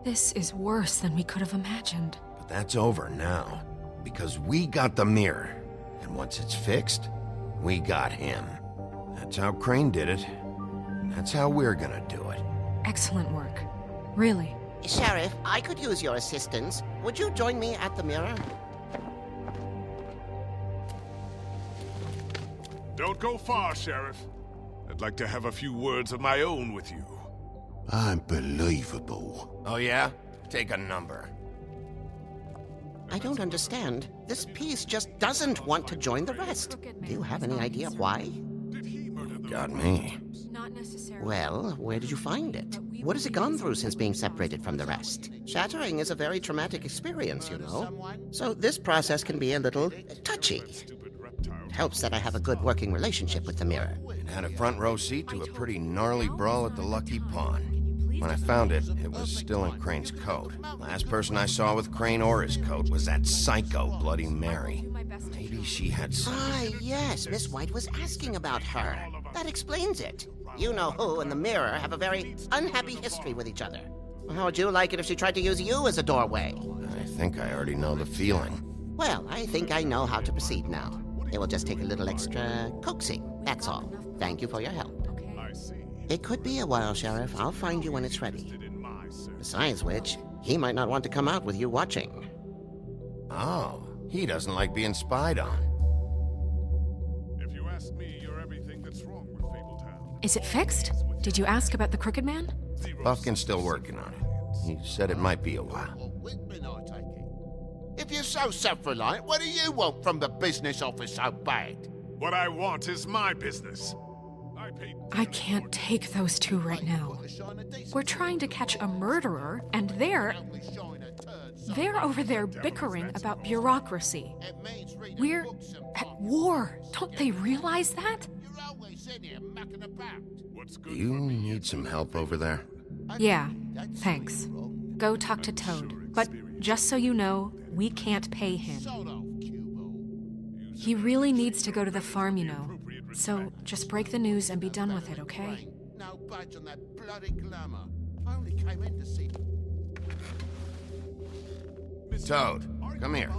This is worse than we could have imagined. But that's over now, because we got the mirror. And once it's fixed, we got him. That's how Crane did it. That's how we're gonna do it. Excellent work. Really. Sheriff, I could use your assistance. Would you join me at the mirror? Don't go far, Sheriff. I'd like to have a few words of my own with you. Unbelievable. Oh yeah? Take a number. I don't understand. This piece just doesn't want to join the rest. Do you have any idea why? Got me. Not necessarily. Well, where did you find it? What has it gone through since being separated from the rest? Shattering is a very traumatic experience, you know. So this process can be a little touchy. It helps that I have a good working relationship with the mirror. It had a front row seat to a pretty gnarly brawl at the Lucky Pawn. When I found it, it was still in Crane's coat. Last person I saw with Crane or his coat was that psycho Bloody Mary. Maybe she had some... Ah, yes, Miss White was asking about her. That explains it. You know who and the mirror have a very unhappy history with each other. How would you like it if she tried to use you as a doorway? I think I already know the feeling. Well, I think I know how to proceed now. It will just take a little extra coaxing, that's all. Thank you for your help. It could be a while, Sheriff. I'll find you when it's ready. Besides which, he might not want to come out with you watching. Oh, he doesn't like being spied on. If you ask me, you're everything that's wrong with Fabletown. Is it fixed? Did you ask about the Crooked Man? Buffkin's still working on it. He said it might be a while. If you're so self-reliant, what do you want from the business office so bad? What I want is my business. I can't take those two right now. We're trying to catch a murderer, and they're over there bickering about bureaucracy. We're at war. Don't they realize that? You need some help over there? Yeah, thanks. Go talk to Toad. But just so you know, we can't pay him. He really needs to go to the farm, you know. So just break the news and be done with it, okay? No budge on that bloody glamour. I only came in to see... Toad, come here.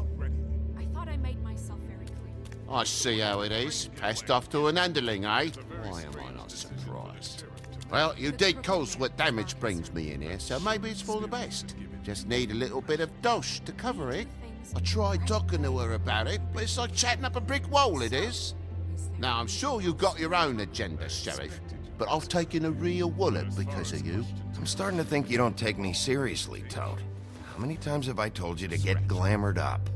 I thought I made myself very clear. I see how it is. Passed off to an underling, eh? Why am I not surprised? Well, you did cause what damage brings me in here, so maybe it's for the best. Just need a little bit of dosh to cover it. I tried talking to her about it, but it's like chatting up a brick wall, it is. Now, I'm sure you've got your own agenda, Sheriff, but I've taken a real wallet because of you. I'm starting to think you don't take me seriously, Toad. How many times have I told you to get glamored up?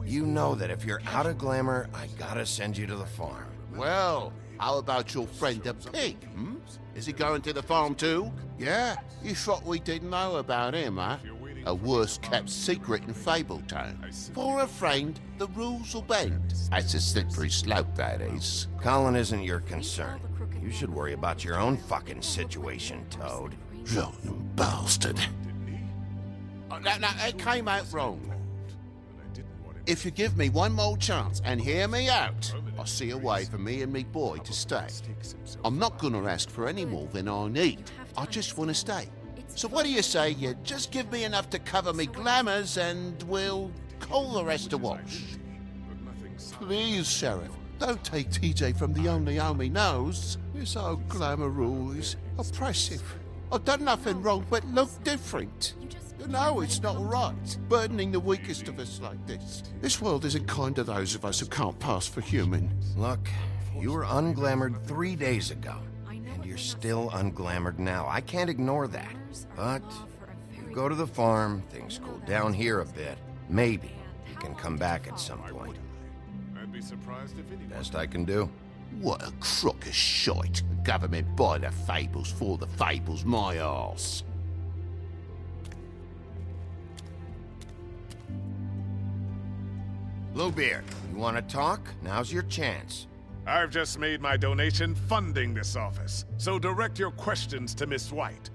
You know that if you're out of glamour, I gotta send you to the farm. Well, how about your friend the pig, hmm? Is he going to the farm too? Yeah? You thought we didn't know about him, huh? A worst-kept secret in Fabletown. For a friend, the rules will bend. That's a slippery slope, that is. Colin isn't your concern. You should worry about your own fucking situation, Toad. Rotten bastard. No, it came out wrong. If you give me one more chance and hear me out, I'll see a way for me and me boy to stay. I'm not gonna ask for any more than I need. I just want to stay. So what do you say you just give me enough to cover me glamours and we'll call the rest a wash? Please, Sheriff, don't take TJ from the only home he knows. This old glamour rule is oppressive. I've done nothing wrong but look different. You know it's not right, burdening the weakest of us like this. This world isn't kind to those of us who can't pass for human. Look, you were unglamored 3 days ago, and you're still unglamored now. I can't ignore that. But you go to the farm, things cool down here a bit. Maybe you can come back at some point. I'd be surprised if anyone... Best I can do. What a crock of shite. Government by the fables, for the fables, my arse. Bluebeard, you want to talk? Now's your chance. I've just made my donation funding this office, so direct your questions to Miss White.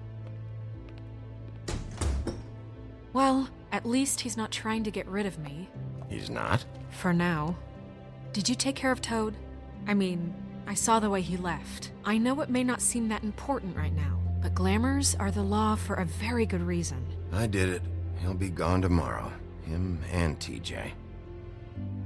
Well, at least he's not trying to get rid of me. He's not? For now. Did you take care of Toad? I mean, I saw the way he left. I know it may not seem that important right now, but glamours are the law for a very good reason. I did it. He'll be gone tomorrow. Him and TJ.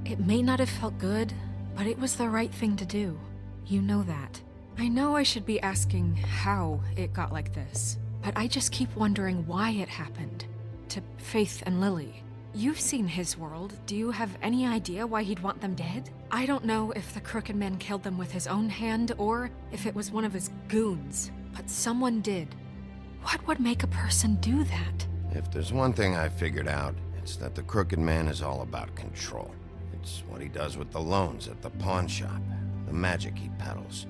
It may not have felt good, but it was the right thing to do. You know that. I know I should be asking how it got like this, but I just keep wondering why it happened. To Faith and Lily. You've seen his world. Do you have any idea why he'd want them dead? I don't know if the Crooked Man killed them with his own hand or if it was one of his goons, but someone did. What would make a person do that? If there's one thing I figured out, it's that the Crooked Man is all about control. It's what he does with the loans at the pawn shop, the magic he peddles,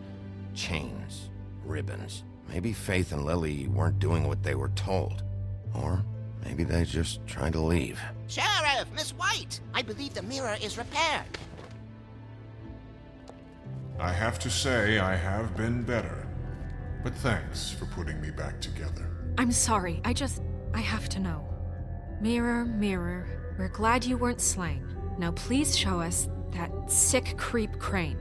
chains, ribbons. Maybe Faith and Lily weren't doing what they were told. Or maybe they just tried to leave. Sheriff, Miss White! I believe the mirror is repaired. I have to say I have been better. But thanks for putting me back together. I'm sorry, I have to know. Mirror, mirror, we're glad you weren't slain. Now please show us that sick creep Crane.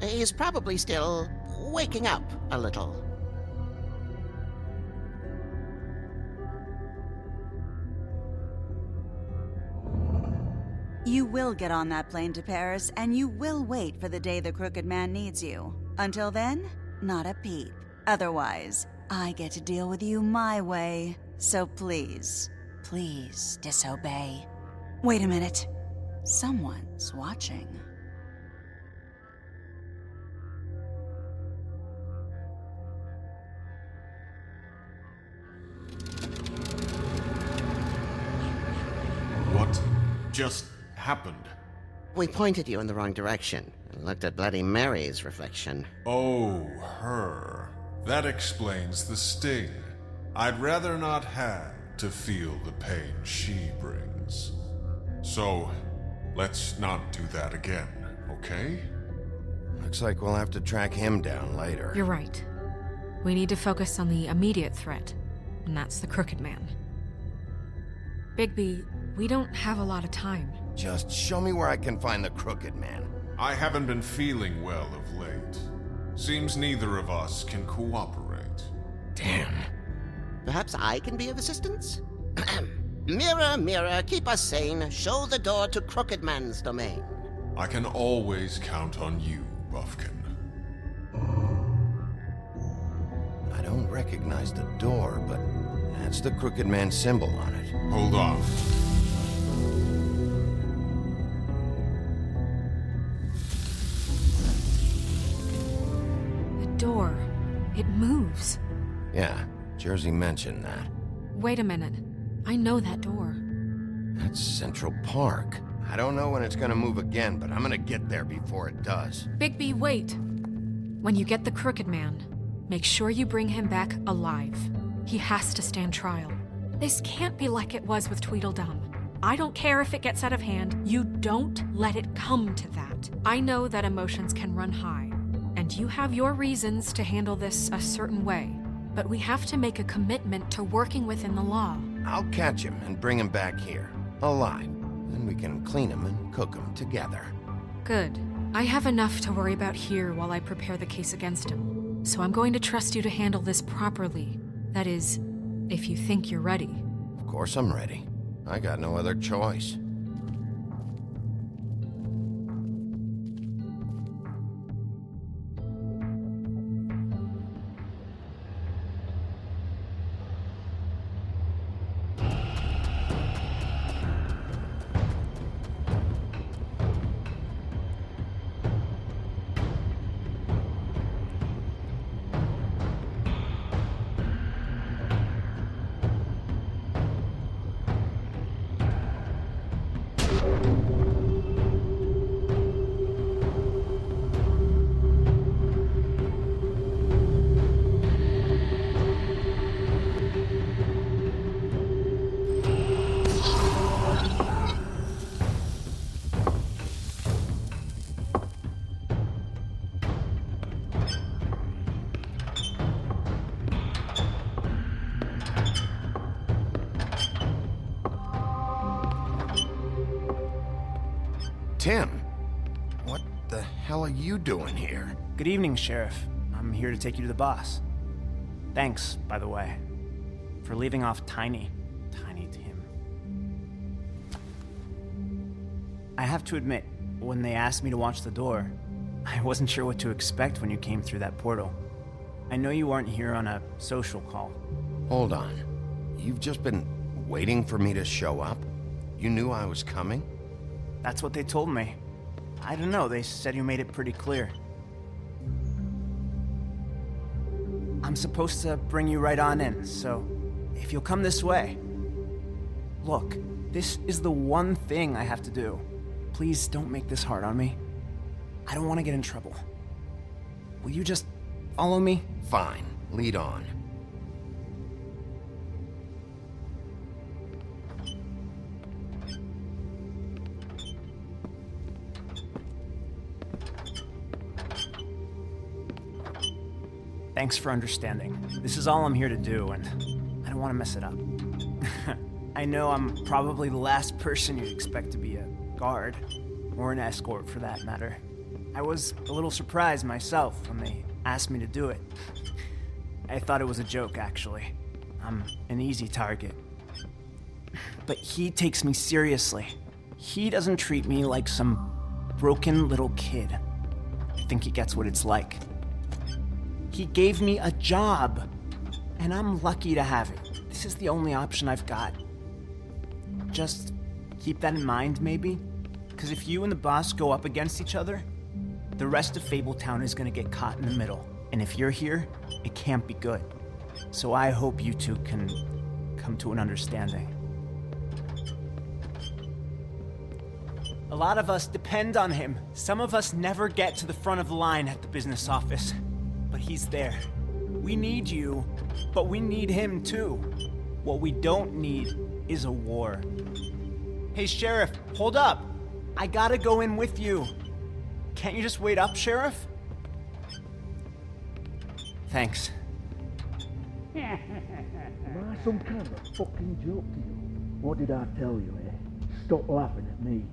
He's probably still waking up a little. You will get on that plane to Paris, and you will wait for the day the Crooked Man needs you. Until then, not a peep. Otherwise, I get to deal with you my way. So please, please disobey. Wait a minute. Someone's watching. What just happened? We pointed you in the wrong direction and looked at Bloody Mary's reflection. Oh, her. That explains the sting. I'd rather not have to feel the pain she brings. So, let's not do that again, okay? Looks like we'll have to track him down later. You're right. We need to focus on the immediate threat, and that's the Crooked Man. Bigby, we don't have a lot of time. Just show me where I can find the Crooked Man. I haven't been feeling well of late. Seems neither of us can cooperate. Damn. Perhaps I can be of assistance? Mirror, mirror, keep us sane. Show the door to Crooked Man's domain. I can always count on you, Buffkin. I don't recognize the door, but that's the Crooked Man symbol on it. Hold on. The door. It moves. Yeah, Jersey mentioned that. Wait a minute. I know that door. That's Central Park. I don't know when it's gonna move again, but I'm gonna get there before it does. Bigby, wait. When you get the Crooked Man, make sure you bring him back alive. He has to stand trial. This can't be like it was with Tweedledum. I don't care if it gets out of hand. You don't let it come to that. I know that emotions can run high, and you have your reasons to handle this a certain way. But we have to make a commitment to working within the law. I'll catch him and bring him back here, alive. Then we can clean him and cook him together. Good. I have enough to worry about here while I prepare the case against him. So I'm going to trust you to handle this properly. That is, if you think you're ready. Of course I'm ready. I got no other choice. The hell are you doing here? Good evening, Sheriff. I'm here to take you to the boss. Thanks, by the way, for leaving off Tiny to him. I have to admit, when they asked me to watch the door, I wasn't sure what to expect when you came through that portal. I know you aren't here on a social call. Hold on. You've just been waiting for me to show up? You knew I was coming? That's what they told me. I don't know, they said you made it pretty clear. I'm supposed to bring you right on in, so if you'll come this way. Look, this is the one thing I have to do. Please don't make this hard on me. I don't want to get in trouble. Will you just follow me? Fine. Lead on. Thanks for understanding. This is all I'm here to do, and I don't want to mess it up. I know I'm probably the last person you'd expect to be a guard, or an escort for that matter. I was a little surprised myself when they asked me to do it. I thought it was a joke, actually. I'm an easy target. But he takes me seriously. He doesn't treat me like some broken little kid. I think he gets what it's like. He gave me a job, and I'm lucky to have it. This is the only option I've got. Just keep that in mind, maybe? Because if you and the boss go up against each other, the rest of Fabletown is gonna get caught in the middle. And if you're here, it can't be good. So I hope you two can come to an understanding. A lot of us depend on him. Some of us never get to the front of the line at the business office. But he's there. We need you, but we need him too. What we don't need is a war. Hey, Sheriff, hold up. I gotta go in with you. Can't you just wait up, Sheriff? Thanks. Am I some kind of a fucking joke to you? What did I tell you, eh? Stop laughing at me.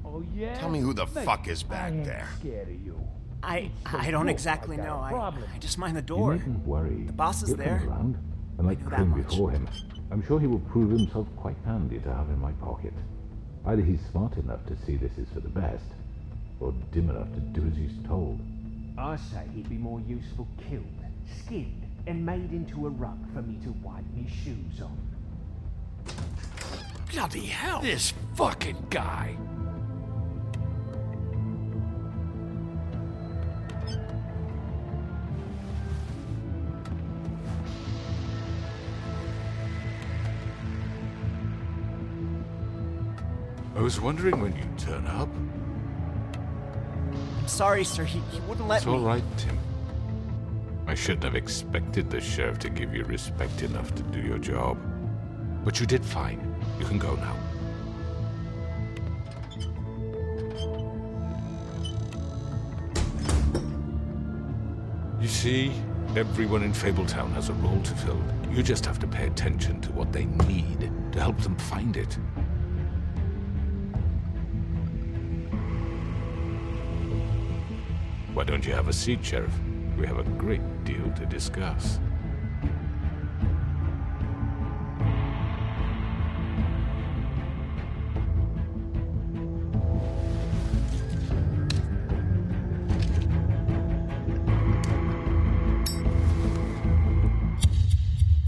Oh, yeah? Tell me who the fuck is back I ain't there. scared of you. I don't exactly know. I just mind the door. You needn't worry. The boss is He'll there. come around, and like know that Prim much. before him, I'm sure he will prove himself quite handy to have in my pocket. Either he's smart enough to see this is for the best, or dim enough to do as he's told. I say he'd be more useful killed, skinned, and made into a rug for me to wipe me shoes on. Bloody hell! This fucking guy! I was wondering when you'd turn up. I'm sorry, sir. He wouldn't let It's me. all right, Tim. I shouldn't have expected the sheriff to give you respect enough to do your job. But you did fine. You can go now. You see, everyone in Fabletown has a role to fill. You just have to pay attention to what they need to help them find it. Why don't you have a seat, Sheriff? We have a great deal to discuss.